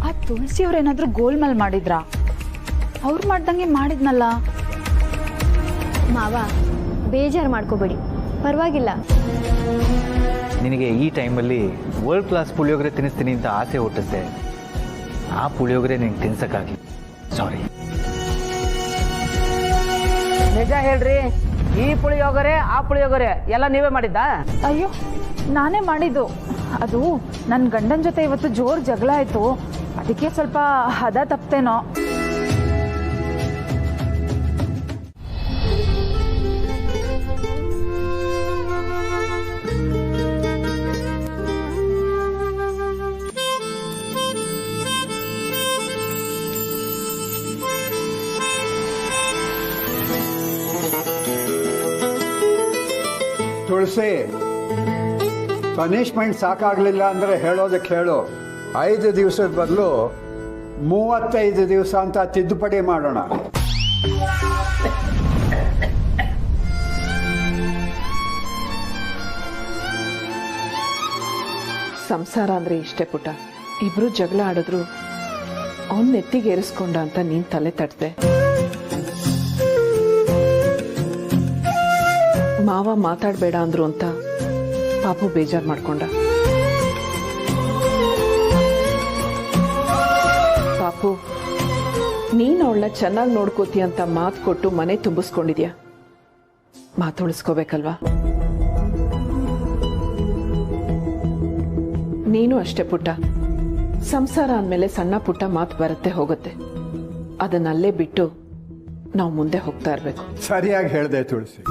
ಆ ತುಳಸಿ ಅವ್ರೇನಾದ್ರೂ ಗೋಲ್ಮಾಲ್ ಮಾಡಿದ್ರಾ? ಅವ್ರು ಮಾಡ್ದಂಗೆ ಮಾಡಿದ್ನಲ್ಲ. ಮಾವ ಬೇಜಾರು ಮಾಡ್ಕೋಬೇಡಿ, ಪರವಾಗಿಲ್ಲ. ನಿನಗೆ ಈ ಟೈಮಲ್ಲಿ ವರ್ಲ್ಡ್ ಕ್ಲಾಸ್ ಪುಳಿಯೋಗರೆ ತಿನ್ನಿಸ್ತೀನಿ ಅಂತ ಆಸೆ ಹುಟ್ಟಿಸ್ದೆ. ಆ ಪುಳಿಯೋಗರೆ ನಿನ್ಗೆ ತಿನ್ಸಕ್ಕಾಗಿ ಸಾರಿ. ನಿಜ ಹೇಳ್ರಿ, ಈ ಪುಳಿಯೋಗರೆ ಆ ಪುಳಿಯೋಗರೆ ಎಲ್ಲ ನೀವೇ ಮಾಡಿದ್ದ? ಅಯ್ಯೋ, ನಾನೇ ಮಾಡಿದ್ದು. ಅದು ನನ್ನ ಗಂಡನ ಜೊತೆ ಇವತ್ತು ಜೋರ್ ಜಗಳ ಆಯ್ತು, ಅದಕ್ಕೆ ಸ್ವಲ್ಪ ಹದ ತಪ್ಪೇನೋ. ತುಳಸಿ, ಪನಿಷ್ಮೆಂಟ್ ಸಾಕಾಗ್ಲಿಲ್ಲ ಅಂದ್ರೆ ಹೇಳೋದಕ್ಕೆ ಹೇಳು. 5 ದಿವಸದ ಬದಲು 35 ದಿವಸ ಅಂತ ತಿದ್ದುಪಡಿ ಮಾಡೋಣ. ಸಂಸಾರ ಅಂದ್ರೆ ಇಷ್ಟೇ ಪುಟ್ಟ. ಇಬ್ರು ಜಗಳ ಆಡಿದ್ರು ಅವನ್ ನೆತ್ತಿಗೆ ಏರಿಸ್ಕೊಂಡ ಅಂತ ನೀನ್ ತಲೆ ತಟ್ಟದೆ. ಮಾವ ಮಾತಾಡ್ಬೇಡ ಅಂದ್ರು ಅಂತ ಪಾಪು ಬೇಜಾರ್ ಮಾಡ್ಕೊಂಡ. ಪಾಪು, ನೀನ್ ಅವಳನ್ನ ಚೆನ್ನಾಗಿ ನೋಡ್ಕೋತಿ ಅಂತ ಮಾತು ಕೊಟ್ಟು ಮನೆ ತುಂಬಿಸ್ಕೊಂಡಿದ್ಯಾ, ಮಾತುಳಿಸ್ಕೋಬೇಕಲ್ವಾ? ನೀನು ಅಷ್ಟೇ ಪುಟ್ಟ. ಸಂಸಾರ ಅಂದಮೇಲೆ ಸಣ್ಣ ಪುಟ್ಟ ಮಾತು ಬರುತ್ತೆ ಹೋಗುತ್ತೆ, ಅದನ್ನಲ್ಲೇ ಬಿಟ್ಟು ನಾವು ಮುಂದೆ ಹೋಗ್ತಾ ಇರ್ಬೇಕು. ಸರಿಯಾಗಿ ಹೇಳಿದೆ ತುಳಸಿ.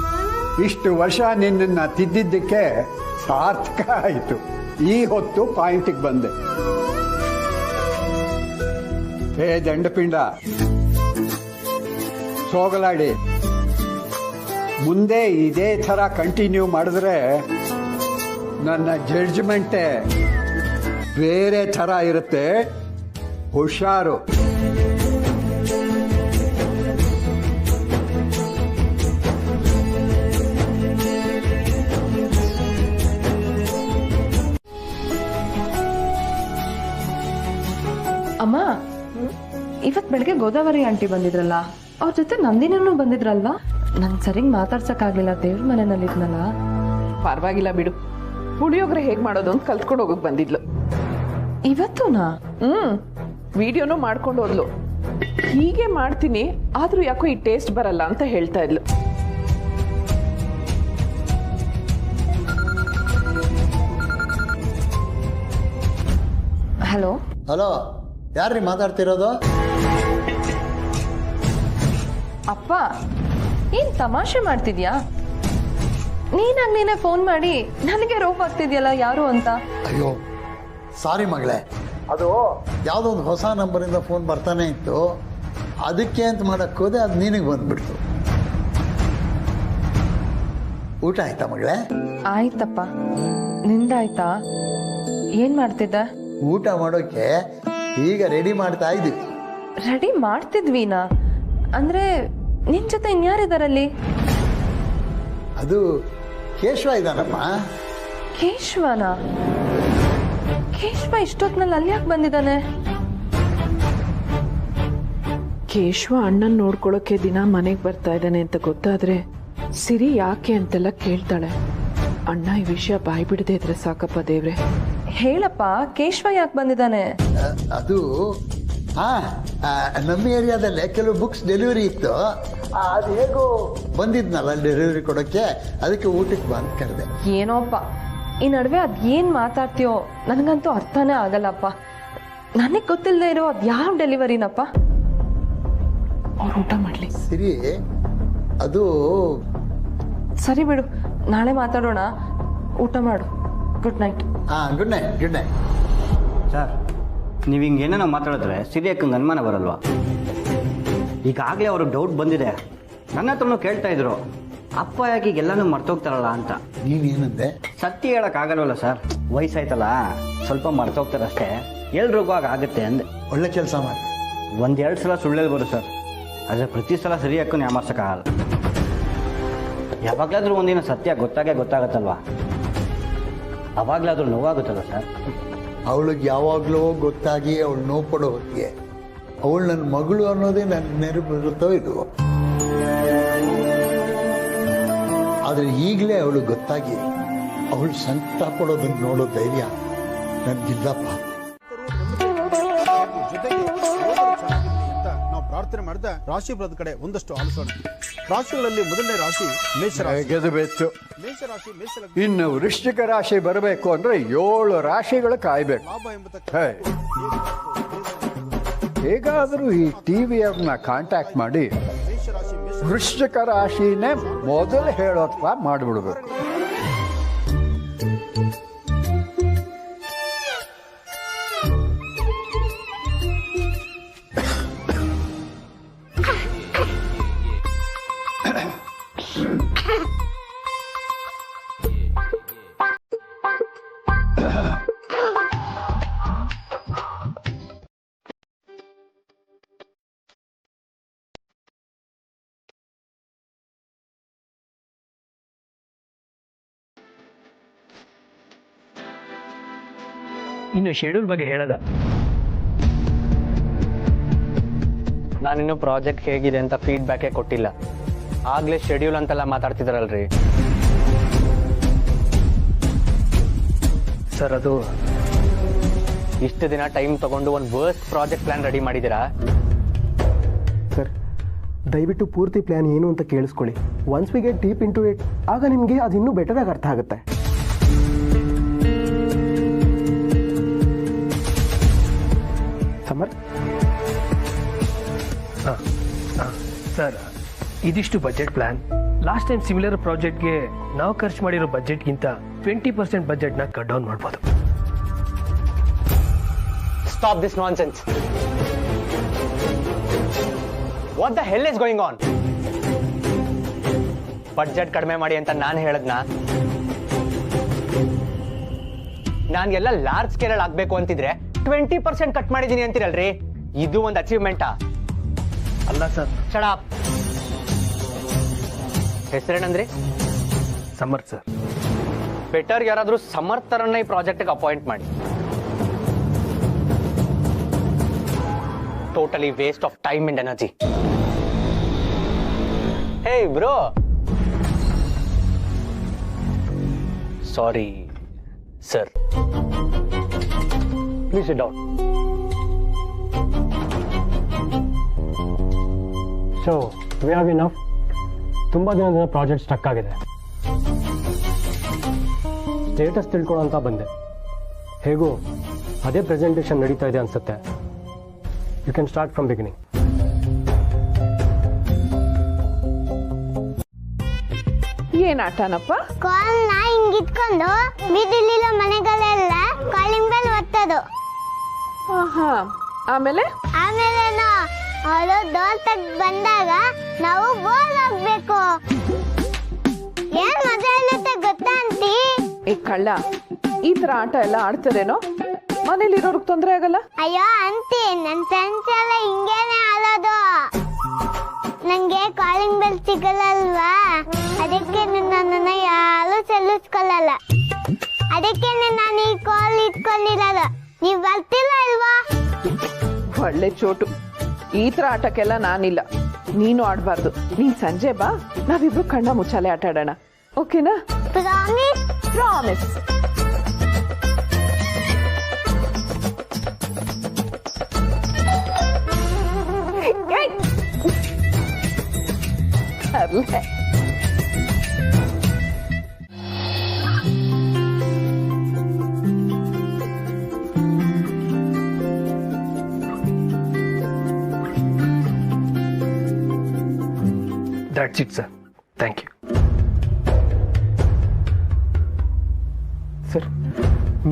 ಇಷ್ಟು ವರ್ಷ ನಿನ್ನನ್ನು ತಿದ್ದಿದ್ದಕ್ಕೆ ಸಾರ್ಥಕ ಆಯಿತು. ಈ ಹೊತ್ತು ಪಾಯಿಂಟಿಗೆ ಬಂದೆ. ಹೇ ದಂಡಪಿಂಡ, ಸೋಗಲಾಡಿ, ಮುಂದೆ ಇದೇ ಥರ ಕಂಟಿನ್ಯೂ ಮಾಡಿದ್ರೆ ನನ್ನ ಜಡ್ಜ್ಮೆಂಟೇ ಬೇರೆ ಥರ ಇರುತ್ತೆ. ಹುಷಾರು. ಇವತ್ತು ಬೆಳಗ್ಗೆ ಗೋದಾವರಿ ಆಂಟಿ ಬಂದಿದ್ರಲ್ಲ, ಅವ್ರ ಜೊತೆ ನಂದಿನೂ ಬಂದಿದ್ರಲ್ವಾ? ನಂಗೆ ಸರಿಗ್ ಮಾತಾಡ್ಸಕ್ಕಾಗ್ಲಿಲ್ಲ, ದೇವ್ರ ಮನೆಯಲ್ಲಿದ್ನಲ್ಲ. ಪರವಾಗಿಲ್ಲ ಬಿಡು, ಪುಳಿಯೋಗರೆ ಹೇಗ್ ಮಾಡೋದು ಅಂತ ಕಲ್ತ್ಕೊಂಡು ಹೋಗಕ್ ಬಂದಿದ್ಲು. ಇವತ್ತುನಾ? ವಿಡಿಯೋನು ಮಾಡ್ಕೊಂಡು ಹೋದ್ಲು. ಹೀಗೆ ಮಾಡ್ತೀನಿ, ಆದ್ರೂ ಯಾಕೋ ಈ ಟೇಸ್ಟ್ ಬರಲ್ಲ ಅಂತ ಹೇಳ್ತಾ ಇದ್ಲು. ಹಲೋ ಹಲೋ, ಯಾರ್ರೀ ಮಾತಾಡ್ತಿರೋದು? ಅಪ್ಪ, ಏನ್ ತಮಾಷೆ ಮಾಡ್ತಿದ್ಯಾ? ನೀನೇ ಫೋನ್ ಮಾಡಿ ನನಗೆ ರೋಪ್ ಆಗ್ತಿದ್ಯಲ್ಲ ಯಾರು ಅಂತ. ಅಯ್ಯೋ ಸಾರಿ ಮಗಳೇ, ಅದು ಯಾವುದೋ ಒಂದು ಹೊಸ ನಂಬರಿಂದ ಫೋನ್ ಬರ್ತಾನೆ ಇತ್ತು, ಅದಕ್ಕೆ ಅಂತ ಮಾಡಕ್ಕೆ ಹೋದೆ, ಅದು ನಿನಗೆ ಬಂದ್ಬಿಡ್ತು. ಊಟ ಆಯ್ತಾ ಮಗಳೇ? ಆಯ್ತಪ್ಪ, ನಿಂದಾಯ್ತಾ? ಏನ್ ಮಾಡ್ತಿದ್ದ? ಊಟ ಮಾಡೋಕೆ ಈಗ ರೆಡಿ ಮಾಡ್ತಾ ಇದ್ದೀವಿ. ರೆಡಿ ಮಾಡ್ತಿದ್ವಿನಾ? ಅಂದ್ರೆ ನಿನ್ ಜೊತೆ ಇನ್ಯಾರಿದಾರಲ್ಲಿ? ಅದು ಕೇಶವ ಇದ್ದಾನಮ್ಮ. ಕೇಶವನ? ಕೇಶವ ಇಷ್ಟೊತ್ನಲ್ಲಿ ಅಲ್ಲಿ ಯಾಕೆ ಬಂದಿದ್ದಾನೆ? ಕೇಶವ ಅಣ್ಣನ್ ನೋಡ್ಕೊಳಕ್ಕೆ ದಿನ ಮನೆಗೆ ಬರ್ತಾ ಇದ್ದಾನೆ ಅಂತ ಗೊತ್ತಾದ್ರೆ ಸಿರಿ ಯಾಕೆ ಅಂತೆಲ್ಲ ಕೇಳ್ತಾಳೆ. ಅಣ್ಣ ಈ ವಿಷಯ ಬಾಯಿ ಬಿಡದೆ ಇದ್ರೆ ಸಾಕಪ್ಪ ದೇವ್ರೆ. ಹೇಳಪ್ಪ, ಕೇಶವ ಯಾಕೆ ಬಂದಿದ್ದಾನೆ? ಅದು ನಮ್ಮ ಏರಿಯಾದಲ್ಲೇ ಕೆಲವು ಬುಕ್ಸ್ ಡೆಲಿವರಿ ಇತ್ತು, ಅದು ಹೇಗೋ ಬಂದಿದ್ನಲ್ಲ ಡೆಲಿವರಿ ಕೊಡೋಕ್ಕೆ, ಅದಕ್ಕೆ ಊಟಕ್ಕೆ ಬಂದು ಕರೆದೆ. ಏನೋಪ್ಪ, ಈ ನಡುವೆ ಅದ್ ಏನ್ ಮಾತಾಡ್ತೀಯೋ ನನಗಂತೂ ಅರ್ಥನೇ ಆಗಲ್ಲಪ್ಪ. ನನಗ್ ಗೊತ್ತಿಲ್ಲದೆ ಇರೋ ಅದ್ ಯಾವ ಡೆಲಿವರಿನಪ್ಪ? ಅವ್ರು ಊಟ ಮಾಡ್ಲಿ. ಸರಿ, ಅದು ಸರಿ ಬಿಡು, ನಾಳೆ ಮಾತಾಡೋಣ. ಊಟ ಮಾಡು. Good night. Good night. Good night sir. ನೀವು ಹಿಂಗೇನೋ ಮಾತಾಡಿದ್ರೆ ಸಿರಿಯಕ್ಕಂಗೆ ಅನುಮಾನ ಬರಲ್ವಾ? ಈಗಾಗಲೇ ಅವ್ರಿಗೆ ಡೌಟ್ ಬಂದಿದೆ. ನನ್ನ ಹತ್ರನೂ ಕೇಳ್ತಾ ಇದ್ರು, ಅಪ್ಪ ಯಾಕೆ ಎಲ್ಲನೂ ಮರ್ತೋಗ್ತಾರಲ್ಲ ಅಂತ. ನೀನೇನಂದೆ? ಸತ್ಯ ಹೇಳೋಕ್ಕಾಗಲ್ವಲ್ಲ ಸರ್, ವಯಸ್ಸಾಯ್ತಲ್ಲ, ಸ್ವಲ್ಪ ಮರ್ತೋಗ್ತಾರಷ್ಟೇ, ಎಲ್ರಿಗೂ ಆಗುತ್ತೆ ಅಂದೆ. ಒಳ್ಳೆ ಕೆಲಸ ಮಾಡಿ. 1-2 ಸಲ ಸುಳ್ಳು ಹೇಳ್ಬೋದು ಸರ್, ಆದರೆ ಪ್ರತಿ ಸಲ ಸರಿಯಾಕ್ಕೂ ಯಾಮರ್ಸಕ್ಕಾಗಲ್ಲ. ಯಾವಾಗಲಾದ್ರೂ ಒಂದಿನ ಸತ್ಯ ಗೊತ್ತಾಗತ್ತಲ್ವಾ, ಅವಾಗಲಾದ್ರೂ ನೋವಾಗುತ್ತಲ್ಲ ಸರ್. ಅವಳಿಗೆ ಯಾವಾಗಲೂ ಗೊತ್ತಾಗಿ ಅವಳು ನೋವು ಪಡೋ ಹೊತ್ತಿಗೆ ಅವಳು ನನ್ನ ಮಗಳು ಅನ್ನೋದೇ ನನ್ನ ನೆನಪಿರುತ್ತೋ ಇದು. ಆದರೆ ಈಗಲೇ ಅವಳು ಗೊತ್ತಾಗಿ ಅವಳು ಸಂಕಟ ಪಡೋದನ್ನು ನೋಡೋ ಧೈರ್ಯ ನನಗಿಲ್ಲಪ್ಪ. ಪ್ರಾರ್ಥನೆ ಮಾಡಿದ ರಾಶಿ ಫಲದ ಕಡೆ ಒಂದಷ್ಟು ಆಲಿಸೋಣ. ರಾಶಿಗಳಲ್ಲಿ ಮೊದಲನೇ ರಾಶಿ ಮೇಷರಾಶಿ. ಗೆದಬೇಕು. ಮೇಷರಾಶಿ, ಇನ್ನು ವೃಶ್ಚಿಕ ರಾಶಿ ಬರಬೇಕು ಅಂದ್ರೆ 7 ರಾಶಿಗಳು ಕಾಯ್ಬೇಕು. ಹೇಗಾದ್ರೂ ಈ ಟಿವಿಯವ್ರನ್ನ ಕಾಂಟ್ಯಾಕ್ಟ್ ಮಾಡಿ ವೃಶ್ಚಿಕ ರಾಶಿನೇ ಮೊದಲು ಹೇಳೋತ್ವ ಮಾಡಿಬಿಡ್ಬೇಕು. ಇನ್ನು ಶೆಡ್ಯೂಲ್ ಬಗ್ಗೆ ಹೇಳದ? ನಾನಿನ್ನು ಪ್ರಾಜೆಕ್ಟ್ ಹೇಗಿದೆ ಅಂತ ಫೀಡ್ಬ್ಯಾಕೇ ಕೊಟ್ಟಿಲ್ಲ. ಆಗ್ಲೇ ಶೆಡ್ಯೂಲ್ ಅಂತೆಲ್ಲ ಮಾತಾಡ್ತಿದ್ರಲ್ರಿ ಸರ್. ಅದು ಇಷ್ಟು ದಿನ ಟೈಮ್ ತಗೊಂಡು ಒಂದು ವರ್ಸ್ಟ್ ಪ್ರಾಜೆಕ್ಟ್ ಪ್ಲಾನ್ ರೆಡಿ ಮಾಡಿದ್ದೀರಾ ಸರ್? ದಯವಿಟ್ಟು ಪೂರ್ತಿ ಪ್ಲಾನ್ ಏನು ಅಂತ ಕೇಳಿಸ್ಕೊಳ್ಳಿ. Once we get deep into it, ಆಗ ನಿಮಗೆ ಅದು ಇನ್ನೂ ಬೆಟರ್ ಆಗಿ ಅರ್ಥ ಆಗುತ್ತೆ. ಸಮರ್ ಸರ್, ಇದಿಷ್ಟು budget plan. Last time similar ಪ್ರಾಜೆಕ್ಟ್ಗೆ ನಾವು ಖರ್ಚು ಮಾಡಿರೋ ಬಜೆಟ್ಗಿಂತ 20% ಬಜೆಟ್ನ ಕಟ್ ಡೌನ್ ಮಾಡ್ಬೋದು. Stop this nonsense. What the hell is going on? Budget ಕಡಿಮೆ ಮಾಡಿ ಅಂತ ನಾನು ಹೇಳದ್ನ? ನಾನ್ಗೆಲ್ಲ ಲಾರ್ಜ್ ಸ್ಕೇಲ್ ಆಗ್ಬೇಕು ಅಂತಿದ್ರೆ 20% ಕಟ್ ಮಾಡಿದೀನಿ ಅಂತೀರಲ್ರಿ, ಇದು ಒಂದು ಅಚೀವ್ಮೆಂಟಾ? ಅಲ್ಲ ಸರ್. Shut up. ಹೆಸರೇನಂದ್ರಿ? ಸಮರ್ಥ್ ಸರ್. ಬೆಟರ್ ಯಾರಾದ್ರೂ ಸಮರ್ಥರನ್ನ ಈ ಪ್ರಾಜೆಕ್ಟ್ಗೆ ಅಪಾಯಿಂಟ್ ಮಾಡಿ. totally waste of time and energy. Hey bro. Sorry, sir. Please sit down. So we have enough. ತುಂಬ ದಿನದಿಂದ ಪ್ರಾಜೆಕ್ಟ್ ಸ್ಟಕ್ ಆಗಿದೆ. ಸ್ಟೇಟಸ್ ತಿಳ್ಕೊಳ್ಳೋಂತ ಬಂದೆ. ಹೇಗೂ ಅದೇ ಪ್ರೆಸೆಂಟೇಷನ್ ನಡೀತಾ ಇದೆ ಅನ್ಸುತ್ತೆ. You can start from beginning. ಏನ್ ಆಟನಪ್ಪ? ಕಾಲ್ನ ಹಿಂಗಿಟ್ಕೊಂಡು ಬೀದಿಲಿರೋ ಮನೆಗಳೆಲ್ಲ ಕಾಲಿಂಗ್ ಬೆಲ್ ಒತ್ತೋದು. ಆಮೇಲೆ ಅವಳು ಡೋರ್ ತೆಗ್ದು ಬಂದಾಗ ನಾವು ಗೋಲ್ ಹೋಗ್ಬೇಕು. ಏನ್ ಮಜಾ ಇರುತ್ತೆ ಗೊತ್ತಾ ಅಂತಿ? ಈ ಕಳ್ಳ ಈ ತರ ಆಟ ಎಲ್ಲ ಆಡ್ತಾರೇನೋ? ಮನೇಲಿರೋರ್ಗ್ ತೊಂದ್ರೆ ಆಗಲ್ಲ? ಅಯ್ಯೋ ಅಂತಿ, ನನ್ ಫ್ರೆಂಡ್ಸ್ ಎಲ್ಲ ಹಿಂಗೇನೆ ಆಡೋದು. ನಂಗೆ ಕಾಲಿಂಗ್ ಬೆಲ್ ಸಿಗಲ್ಲಲ್ವಾ, ಅದಕ್ಕೆ ನನ್ನನ್ನ ಯಾರು ಸಲ್ಲಿಸ್ಕೊಳ್ಳಲ್ಲ. ಅದಕ್ಕೆ ನಾನು ಈ ಕಾಲ್ ಇಟ್ಕೊಂಡಿರೋದು. ನೀವ್ ಬರ್ತಿಲ್ಲ ಅಲ್ವಾ? ಒಳ್ಳೆ ಚೋಟು. ಈ ತರ ಆಟಕ್ಕೆಲ್ಲ ನಾನಿಲ್ಲ. ನೀನು ಆಡ್ಬಾರ್ದು. ನೀನ್ ಸಂಜೆ ಬಾ, ನಾವಿಬ್ರು ಕಣ್ಣ ಮುಚ್ಚಾಲೆ ಆಟ ಆಡೋಣ. ಓಕೆನಾ? ಪ್ರಾಮಿಸ್? ಪ್ರಾಮಿಸ್. ಅರ್ಲೆ That's it, sir. Thank you. Sir,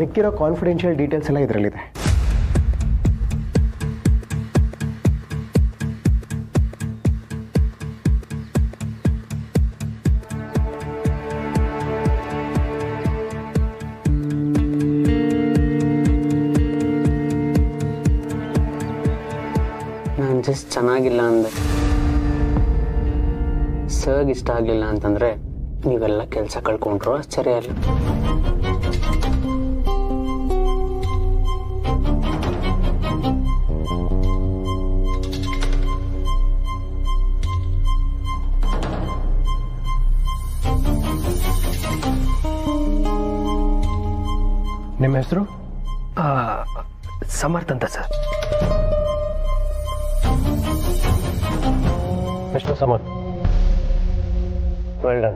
ಮಿಕ್ಕಿರೋ ಕಾನ್ಫಿಡೆನ್ಷಿಯಲ್ ಡೀಟೇಲ್ಸ್ ಎಲ್ಲ ಇದರಲ್ಲಿದೆ. ನಾನು ಜಸ್ಟ್ ಚೆನ್ನಾಗಿಲ್ಲ ಅಂದೆ. ಸರ್ಗ್ ಇಷ್ಟ ಆಗಲಿಲ್ಲ ಅಂತಂದ್ರೆ ನೀವೆಲ್ಲ ಕೆಲಸ ಕಳ್ಕೊಂಡ್ರು ಆಶ್ಚರ್ಯ ಇಲ್ಲ. ನಿಮ್ಮ ಹೆಸರು? ಸಮರ್ಥ್ ಅಂತ sir. Mister Samarth, well done.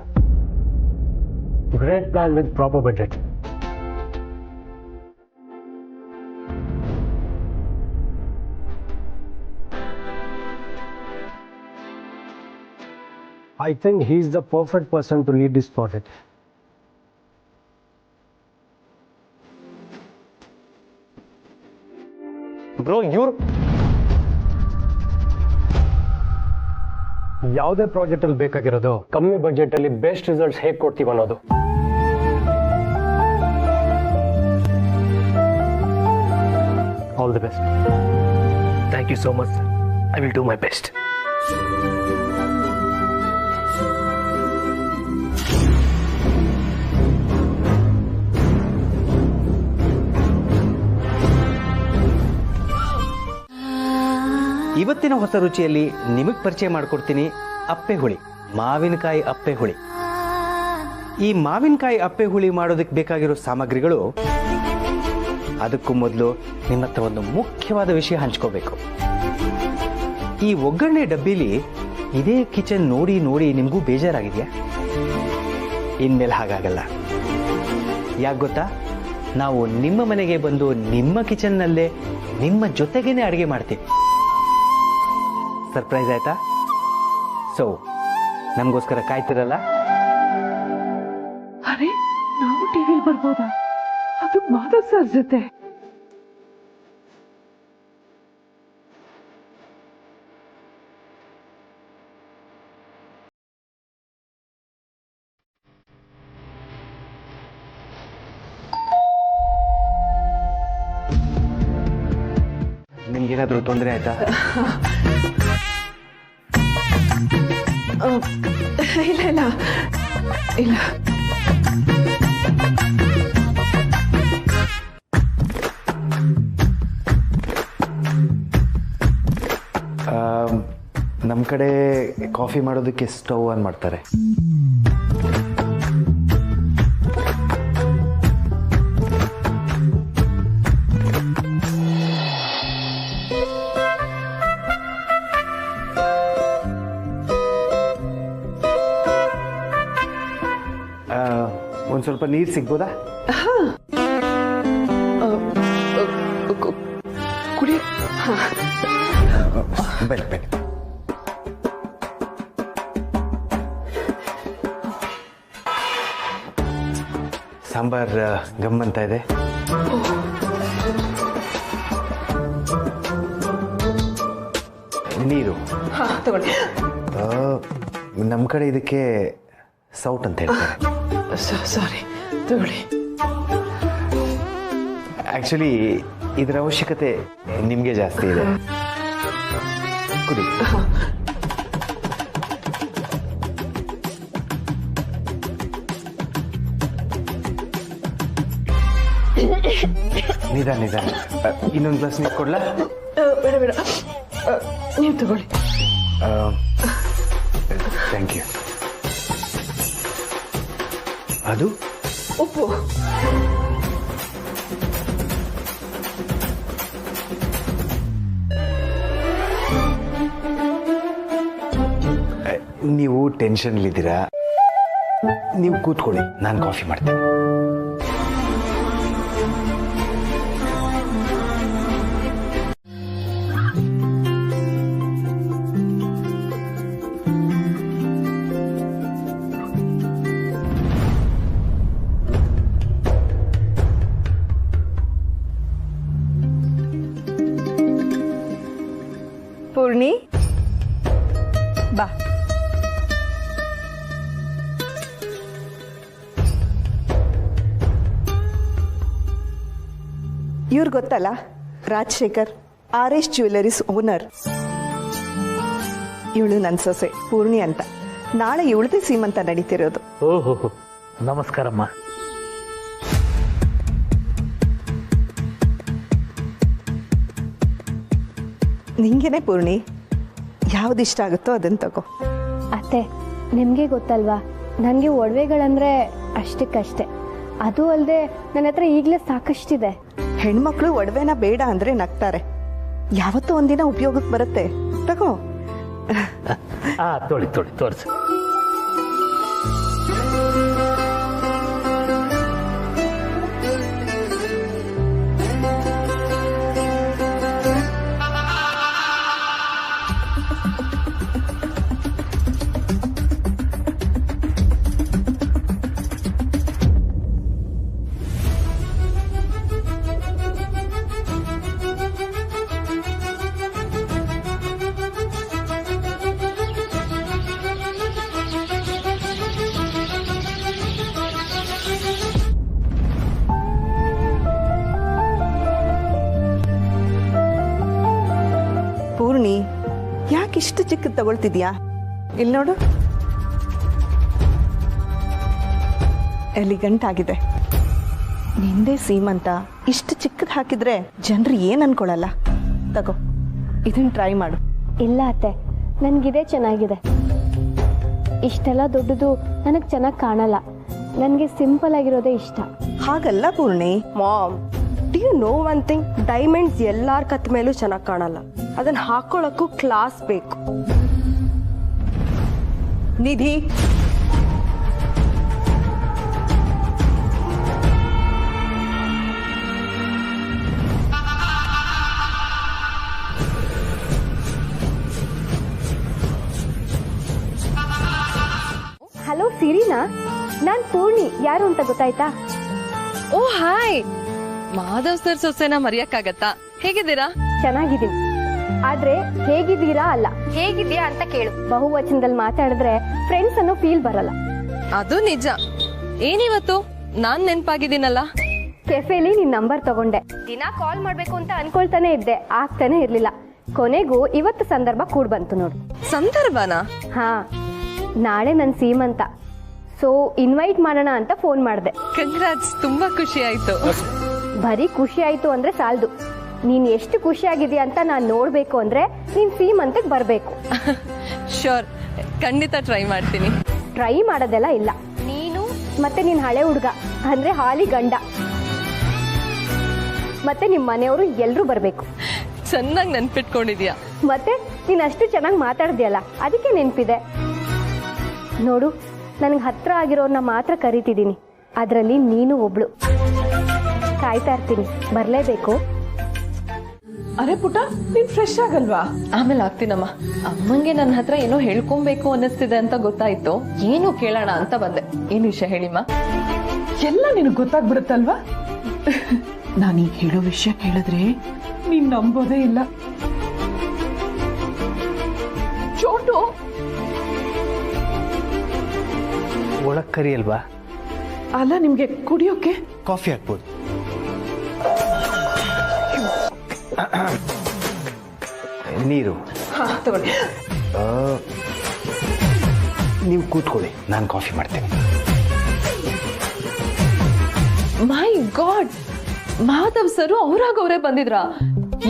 Great plan with proper budget. I think he is the perfect person to lead this project. Bro, you're... ಯಾವುದೇ ಪ್ರಾಜೆಕ್ಟ್ ಅಲ್ಲಿ ಬೇಕಾಗಿರೋದು ಕಮ್ಮಿ ಬಜೆಟ್ ಅಲ್ಲಿ ಬೆಸ್ಟ್ ರಿಸಲ್ಟ್ಸ್ ಹೇಗೆ ಕೊಡ್ತೀವಿ ಅನ್ನೋದು. All the best. Thank you so much, sir. I will do my best. ಇವತ್ತಿನ ಹೊಸ ರುಚಿಯಲ್ಲಿ ನಿಮಗೆ ಪರಿಚಯ ಮಾಡಿಕೊಡ್ತೀನಿ ಅಪ್ಪೆ ಹುಳಿ, ಮಾವಿನಕಾಯಿ ಅಪ್ಪೆ ಹುಳಿ. ಈ ಮಾವಿನಕಾಯಿ ಅಪ್ಪೆ ಹುಳಿ ಮಾಡೋದಕ್ಕೆ ಬೇಕಾಗಿರೋ ಸಾಮಗ್ರಿಗಳು, ಅದಕ್ಕೂ ಮೊದಲು ನಿಮ್ಮ ಹತ್ರ ಒಂದು ಮುಖ್ಯವಾದ ವಿಷಯ ಹಂಚ್ಕೋಬೇಕು. ಈ ಒಗ್ಗರಣೆ ಡಬ್ಬಿಲಿ ಇದೇ ಕಿಚನ್ ನೋಡಿ ನೋಡಿ ನಿಮಗೂ ಬೇಜಾರಾಗಿದೆಯಾ? ಇನ್ಮೇಲೆ ಹಾಗಾಗಲ್ಲ. ಯಾಕೆ ಗೊತ್ತಾ? ನಾವು ನಿಮ್ಮ ಮನೆಗೆ ಬಂದು ನಿಮ್ಮ ಕಿಚನ್ನಲ್ಲೇ ನಿಮ್ಮ ಜೊತೆಗೇನೆ ಅಡುಗೆ ಮಾಡ್ತೀವಿ. ಸರ್ಪ್ರೈಸ್ ಆಯ್ತಾ? ಸೊ ನಮಗೋಸ್ಕರ ಕಾಯ್ತಿರಲ್ಲ? ಅರೆ, ನಾವು ಟಿವಿಲಿ ಬರ್ಬೋದಾ? ಅದು ಮಾಧವ್ ಸರ್ ಜೊತೆ. ನಿಮ್ಗೇನಾದ್ರೂ ತೊಂದರೆ ಆಯ್ತಾ? ಇಲ್ಲ ಇಲ್ಲ ಇಲ್ಲ. ನಮ್ಮ ಕಡೆ ಕಾಫಿ ಮಾಡೋದಕ್ಕೆ ಸ್ಟವ್ ಆನ್ ಮಾಡ್ತಾರೆ. ಒಂದು ಸ್ವಲ್ಪ ನೀರು ಸಿಗ್ಬೋದಾ? ಕುಡಿ. ಬನ್ನಿ ಬನ್ನಿ. ಸಾಂಬಾರ್ ಗಮ್ಮಂತ ಇದೆ. ನೀರು ತಗೊಳ್ಳಿ. ನಮ್ಮ ಕಡೆ ಇದಕ್ಕೆ ಸೌಟ್ ಅಂತ ಹೇಳ್ತಾರೆ. ಸಾರಿ, ತಗೊಳ್ಳಿ. ಆಕ್ಚುಲಿ ಇದರ ಅವಶ್ಯಕತೆ ನಿಮಗೆ ಜಾಸ್ತಿ ಇದೆ. ಕುಡಿ. ನಿಧಾನ ನಿಧಾನ. ಇನ್ನೊಂದು ಗ್ಲಾಸ್ ನೀರು ಕೊಡ್ಲಾ? ಬೇಡ ಬೇಡ, ನೀವು ತಗೊಳ್ಳಿ. Thank you. ಅದು ಉಪ್ಪು. ನೀವು ಟೆನ್ಷನ್ಲಿದ್ದೀರಾ, ನೀವು ಕೂತ್ಕೊಳ್ಳಿ, ನಾನು ಕಾಫಿ ಮಾಡ್ತೀನಿ. ಪೂರ್ಣಿ ಬಾ. ಇವ್ರು ಗೊತ್ತಲ್ಲ, ರಾಜಶೇಖರ್, RS ಜ್ಯುವೆಲರೀಸ್ ಓನರ್. ಇವಳು ನನ್ನ ಸೊಸೆ ಪೂರ್ಣಿ ಅಂತ. ನಾಳೆ ಇವಳದೇ ಸೀಮಂತ ನಡೀತಿರೋದು. ಓಹೋ, ನಮಸ್ಕಾರಮ್ಮ. ನಿಂಗೇನೆ ಪೂರ್ಣಿ, ಯಾವ್ದು ಇಷ್ಟ ಆಗುತ್ತೋ ಅದನ್ನು ತಗೋ. ಅತ್ತೆ, ನಿಮಗೆ ಗೊತ್ತಲ್ವಾ, ನನಗೆ ಒಡವೆಗಳಂದ್ರೆ ಅಷ್ಟಕ್ಕಷ್ಟೇ. ಅದು ಅಲ್ಲದೆ ನನ್ನ ಹತ್ರ ಈಗಲೇ ಸಾಕಷ್ಟಿದೆ. ಹೆಣ್ಮಕ್ಳು ಒಡವೆನ ಬೇಡ ಅಂದ್ರೆ ನಗ್ತಾರೆ. ಯಾವತ್ತೋ ಒಂದಿನ ಉಪಯೋಗಕ್ಕೆ ಬರುತ್ತೆ, ತಗೋ. ತೊಳಿ ತೊಳಿ ತೋರಿಸಿ. ಪೂರ್ಣಿ, ಯಾಕಿಷ್ಟು ಚಿಕ್ಕದು ತಗೊಳ್ತಿದ್ಯಾ? ಇಲ್ಲಿ ನೋಡು, ಎಲಿಗಂಟ್ ಆಗಿದೆ. ನಿಂದೆ ಸೀಮಂತ ಇಷ್ಟು ಚಿಕ್ಕದು ಹಾಕಿದ್ರೆ ಜನರು ಏನ್ ಅನ್ಕೊಳಲ್ಲ. ತಗೋ, ಇದನ್ನ ಟ್ರೈ ಮಾಡು. ಇಲ್ಲ ಅತ್ತೆ, ನನಗಿದೇ ಚೆನ್ನಾಗಿದೆ. ಇಷ್ಟೆಲ್ಲ ದೊಡ್ಡದು ನನಗೆ ಚೆನ್ನಾಗಿ ಕಾಣಲ್ಲ. ನನಗೆ ಸಿಂಪಲ್ ಆಗಿರೋದೇ ಇಷ್ಟ. ಹಾಗಲ್ಲ Purni. Mom, do you know one thing? Diamonds ಎಲ್ಲಾರ ಕತ್ ಮೇಲೂ ಚೆನ್ನಾಗಿ ಕಾಣಲ್ಲ. ಅದನ್ನ ಹಾಕೊಳ್ಳೋಕ್ಕೂ ಕ್ಲಾಸ್ ಬೇಕು. ನಿಧಿ, ಹಲೋ ಸಿರಿನಾ, ನಾನು ಪೂರ್ಣಿ. ಯಾರು ಅಂತ ಗೊತ್ತಾಯ್ತಾ? ಓ ಹಾಯ್, ಮಾಧವ್ ಸರ್ ಸೊಸೆನ ಮರೆಯಕ್ಕಾಗತ್ತಾ? ಹೇಗಿದ್ದೀರಾ? ಚೆನ್ನಾಗಿದ್ದೀನಿ. ಆದ್ರೆ ಹೇಗಿದ್ದೀರಾ ಅಲ್ಲ, ಹೇಗಿದ್ಯಾ ಅಂತ ಕೇಳು. ಬಹುವಚನದಲ್ಲಿ ಮಾತಾಡಿದ್ರೆ ಫ್ರೆಂಡ್ಸ್ ಅನ್ನೋ ಫೀಲ್ ಬರಲ್ಲ. ಅದು ನಿಜ. ಏನಿವತ್ತು ನಾನ್ ನೆನ್ಪಾಗಿದ್ದೀನಲ್ಲ. ಕೆಫೆಲಿ ನಿನ್ ನಂಬರ್ ತಗೊಂಡೆ. ದಿನ ಕಾಲ್ ಮಾಡ್ಬೇಕು ಅಂತ ಅನ್ಕೊಳ್ತಾನೆ ಇದ್ದೆ, ಆಗ್ತಾನೆ ಇರ್ಲಿಲ್ಲ. ಕೊನೆಗೂ ಇವತ್ತು ಸಂದರ್ಭ ಕೂಡ್ ಬಂತು ನೋಡು. ಸಂದರ್ಭನಾ? ಹಾ, ನಾಳೆ ನನ್ ಸೀಮಂತ. ಸೊ ಇನ್ವೈಟ್ ಮಾಡೋಣ ಅಂತ ಫೋನ್ ಮಾಡಿದೆ. ಕಂಗ್ರಾಟ್ಸ್, ತುಂಬಾ ಖುಷಿ ಆಯ್ತು. ಬರೀ ಖುಷಿ ಆಯ್ತು ಅಂದ್ರೆ ಸಾಲದು. ನೀನ್ ಎಷ್ಟು ಖುಷಿ ಆಗಿದ್ಯಾ ಅಂತ ನಾನ್ ನೋಡ್ಬೇಕು ಅಂದ್ರೆ ನೀನ್ ಸೀಮಂತಕ್ಕೆ ಬರ್ಬೇಕು. ಶೋರ್, ಖಂಡಿತ ಟ್ರೈ ಮಾಡ್ತೀನಿ. ಟ್ರೈ ಮಾಡೋದೆಲ್ಲ ಇಲ್ಲ. ನೀನು ಮತ್ತೆ ನಿನ್ನ ಹಳೆ ಹುಡುಗ ಅಂದ್ರೆ ಹಾಲಿ ಗಂಡ ಮತ್ತೆ ನಿಮ್ಮ ಮನೆಯವರು ಎಲ್ಲರೂ ಬರಬೇಕು. ಚೆನ್ನಾಗಿ ನೆನ್ಪಿಟ್ಕೊಂಡಿದ್ಯಾ. ಮತ್ತೆ ನೀನು ಅಷ್ಟು ಚೆನ್ನಾಗಿ ಮಾತಾಡ್ದಿಯಲ್ಲ, ಅದಕ್ಕೆ ನೆನಪಿದೆ. ನೋಡು, ನನಗೆ ಹತ್ರ ಆಗಿರೋರ್ನ ಮಾತ್ರ ಕರಿತಿದ್ದೀನಿ, ಅದರಲ್ಲಿ ನೀನು ಒಬ್ಳು. ಕಾಯ್ತಾ ಇರ್ತೀನಿ, ಬರಲೇಬೇಕು. ಅರೆ ಪುಟ್ಟ, ನೀನ್ ಫ್ರೆಶ್ ಆಗಲ್ವಾ? ಆಮೇಲೆ ಆಗ್ತೀನಮ್ಮ. ಅಮ್ಮಂಗೆ ನನ್ನ ಹತ್ರ ಏನೋ ಹೇಳ್ಕೊಬೇಕು ಅನ್ನಿಸ್ತಿದೆ ಅಂತ ಗೊತ್ತಾಯ್ತು, ಏನು ಕೇಳೋಣ ಅಂತ ಬಂದೆ. ಏನ್ ವಿಷಯ ಹೇಳಿಮ್ಮ? ಎಲ್ಲ ನಿನಗೆ ಗೊತ್ತಾಗ್ಬಿಡುತ್ತಲ್ವಾ? ನಾನೀಗ ಹೇಳೋ ವಿಷಯ ಕೇಳಿದ್ರೆ ನೀನ್ ನಂಬೋದೇ ಇಲ್ಲ. ಚೋಟು, ಒಳಗ್ ಕರಿ ಅಲ್ವಾ? ಅಲ್ಲ, ನಿಮ್ಗೆ ಕುಡಿಯೋಕೆ ಕಾಫಿ ಹಾಕ್ಬೋದು. ನೀರು ತಗೊಳ್ಳಿ. ನೀವು ಕೂತ್ಕೊಳ್ಳಿ, ನಾನು ಕಾಫಿ ಮಾಡ್ತೇನೆ. ಮೈ ಗಾಡ್, ಮಾಧವ್ ಸರ್ ಅವ್ರಾಗವ್ರೆ ಬಂದಿದ್ರಾ?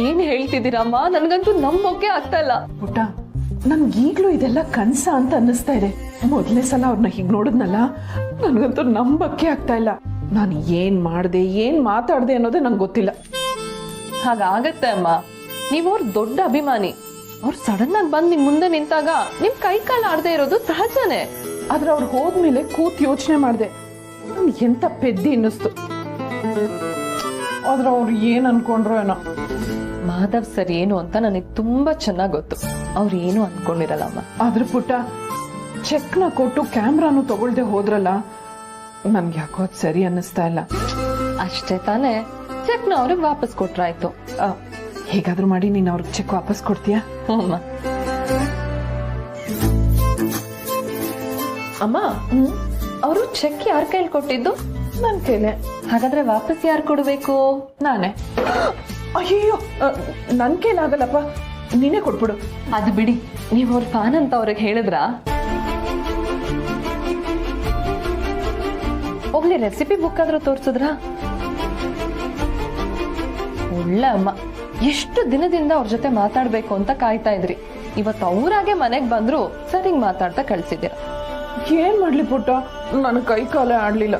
ಏನ್ ಹೇಳ್ತಿದ್ದೀರಮ್ಮ? ನನ್ಗಂತೂ ನಂಬೋಕೆ ಆಗ್ತಾ ಇಲ್ಲ. ಪುಟ್ಟ, ನನ್ಗೀಗ್ಲೂ ಇದೆಲ್ಲ ಕನ್ಸ ಅಂತ ಅನ್ನಿಸ್ತಾ ಇದೆ. ಮೊದಲನೇ ಸಲ ಅವ್ರನ್ನ ಹೀಗ್ ನೋಡಿದ್ನಲ್ಲ, ನನ್ಗಂತೂ ನಂಬಕ್ಕೆ ಆಗ್ತಾ ಇಲ್ಲ. ನಾನು ಏನ್ ಮಾಡ್ದೆ, ಏನ್ ಮಾತಾಡ್ದೆ ಅನ್ನೋದೇ ನಂಗೆ ಗೊತ್ತಿಲ್ಲ. ಹಾಗಾಗತ್ತೆ ಅಮ್ಮ, ನೀವ್ ಅವ್ರ ದೊಡ್ಡ ಅಭಿಮಾನಿ. ಅವ್ರು ಸಡನ್ ಆಗಿ ಬಂದ್ ನಿಮ್ ಮುಂದೆ ನಿಂತಾಗ ನಿಮ್ ಕೈ ಕಾಲು ಆಡದೆ ಇರೋದು ಸಹಜನೇ. ಆದ್ರೆ ಅವ್ರು ಹೋದ್ಮೇಲೆ ಕೂತ್ ಯೋಚನೆ ಮಾಡ್ದೆ, ನನ್ ಎಂತ ಪೆದ್ದಿ ಅನ್ನಿಸ್ತು. ಆದ್ರೆ ಅವ್ರು ಏನ್ ಅನ್ಕೊಂಡ್ರು ಏನೋ. ಮಾಧವ್ ಸರ್ ಏನು ಅಂತ ನನಗೆ ತುಂಬಾ ಚೆನ್ನಾಗ್ ಗೊತ್ತು. ಅವ್ರು ಏನು ಅನ್ಕೊಂಡಿರಲ್ಲಮ್ಮ. ಆದ್ರೆ ಪುಟ್ಟ, ಚೆಕ್ನ ಕೊಟ್ಟು ಕ್ಯಾಮ್ರಾನು ತಗೊಳ್ದೆ ಹೋದ್ರಲ್ಲ, ನನ್ಗೆ ಯಾಕೋ ಅದ್ ಸರಿ ಅನ್ನಿಸ್ತಾ ಇಲ್ಲ. ಅಷ್ಟೇ ತಾನೇ, ಚೆಕ್ನ ಅವ್ರಿಗೆ ವಾಪಸ್ ಕೊಟ್ರಾಯ್ತು. ಹೇಗಾದ್ರೂ ಮಾಡಿ ನೀನ್ ಅವ್ರಿಗೆ ಚೆಕ್ ವಾಪಸ್ ಕೊಡ್ತೀಯಾ? ಅಮ್ಮ ಅಮ್ಮ, ಅವರು ಚೆಕ್ ಯಾರ ಕೈಲಿ ಕೊಟ್ಟಿದ್ದು? ನನ್ ಕೈಲೆ. ಹಾಗಾದ್ರೆ ವಾಪಸ್ ಯಾರು ಕೊಡ್ಬೇಕು? ನಾನೇ. ಅಯ್ಯೋ, ನನ್ ಕೈಲಾಗಲ್ಲಪ್ಪ, ನೀನೇ ಕೊಟ್ಬಿಡು. ಅದು ಬಿಡಿ, ನೀವ್ ಅವ್ರ ಫ್ಯಾನ್ ಅಂತ ಅವ್ರಿಗೆ ಹೇಳಿದ್ರಾ? ಹೋಗ್ಲಿ, ರೆಸಿಪಿ ಬುಕ್ ಆದ್ರೂ ತೋರ್ಸಿದ್ರಾ? ಒಳ್ಳೆ ಅಮ್ಮ, ಎಷ್ಟು ದಿನದಿಂದ ಅವ್ರ ಜೊತೆ ಮಾತಾಡ್ಬೇಕು ಅಂತ ಕಾಯ್ತಾ ಇದ್ರಿ. ಇವತ್ತು ಅವ್ರಾಗೆ ಮನೆಗ್ ಬಂದ್ರು, ಸರಿಂಗ್ ಮಾತಾಡ್ತಾ ಕಳ್ಸಿದ್ದೀರ. ಏನ್ ಮಾಡ್ಲಿ ಪುಟ್ಟ, ನನ್ ಕೈ ಕಾಲೇ ಆಡ್ಲಿಲ್ಲ.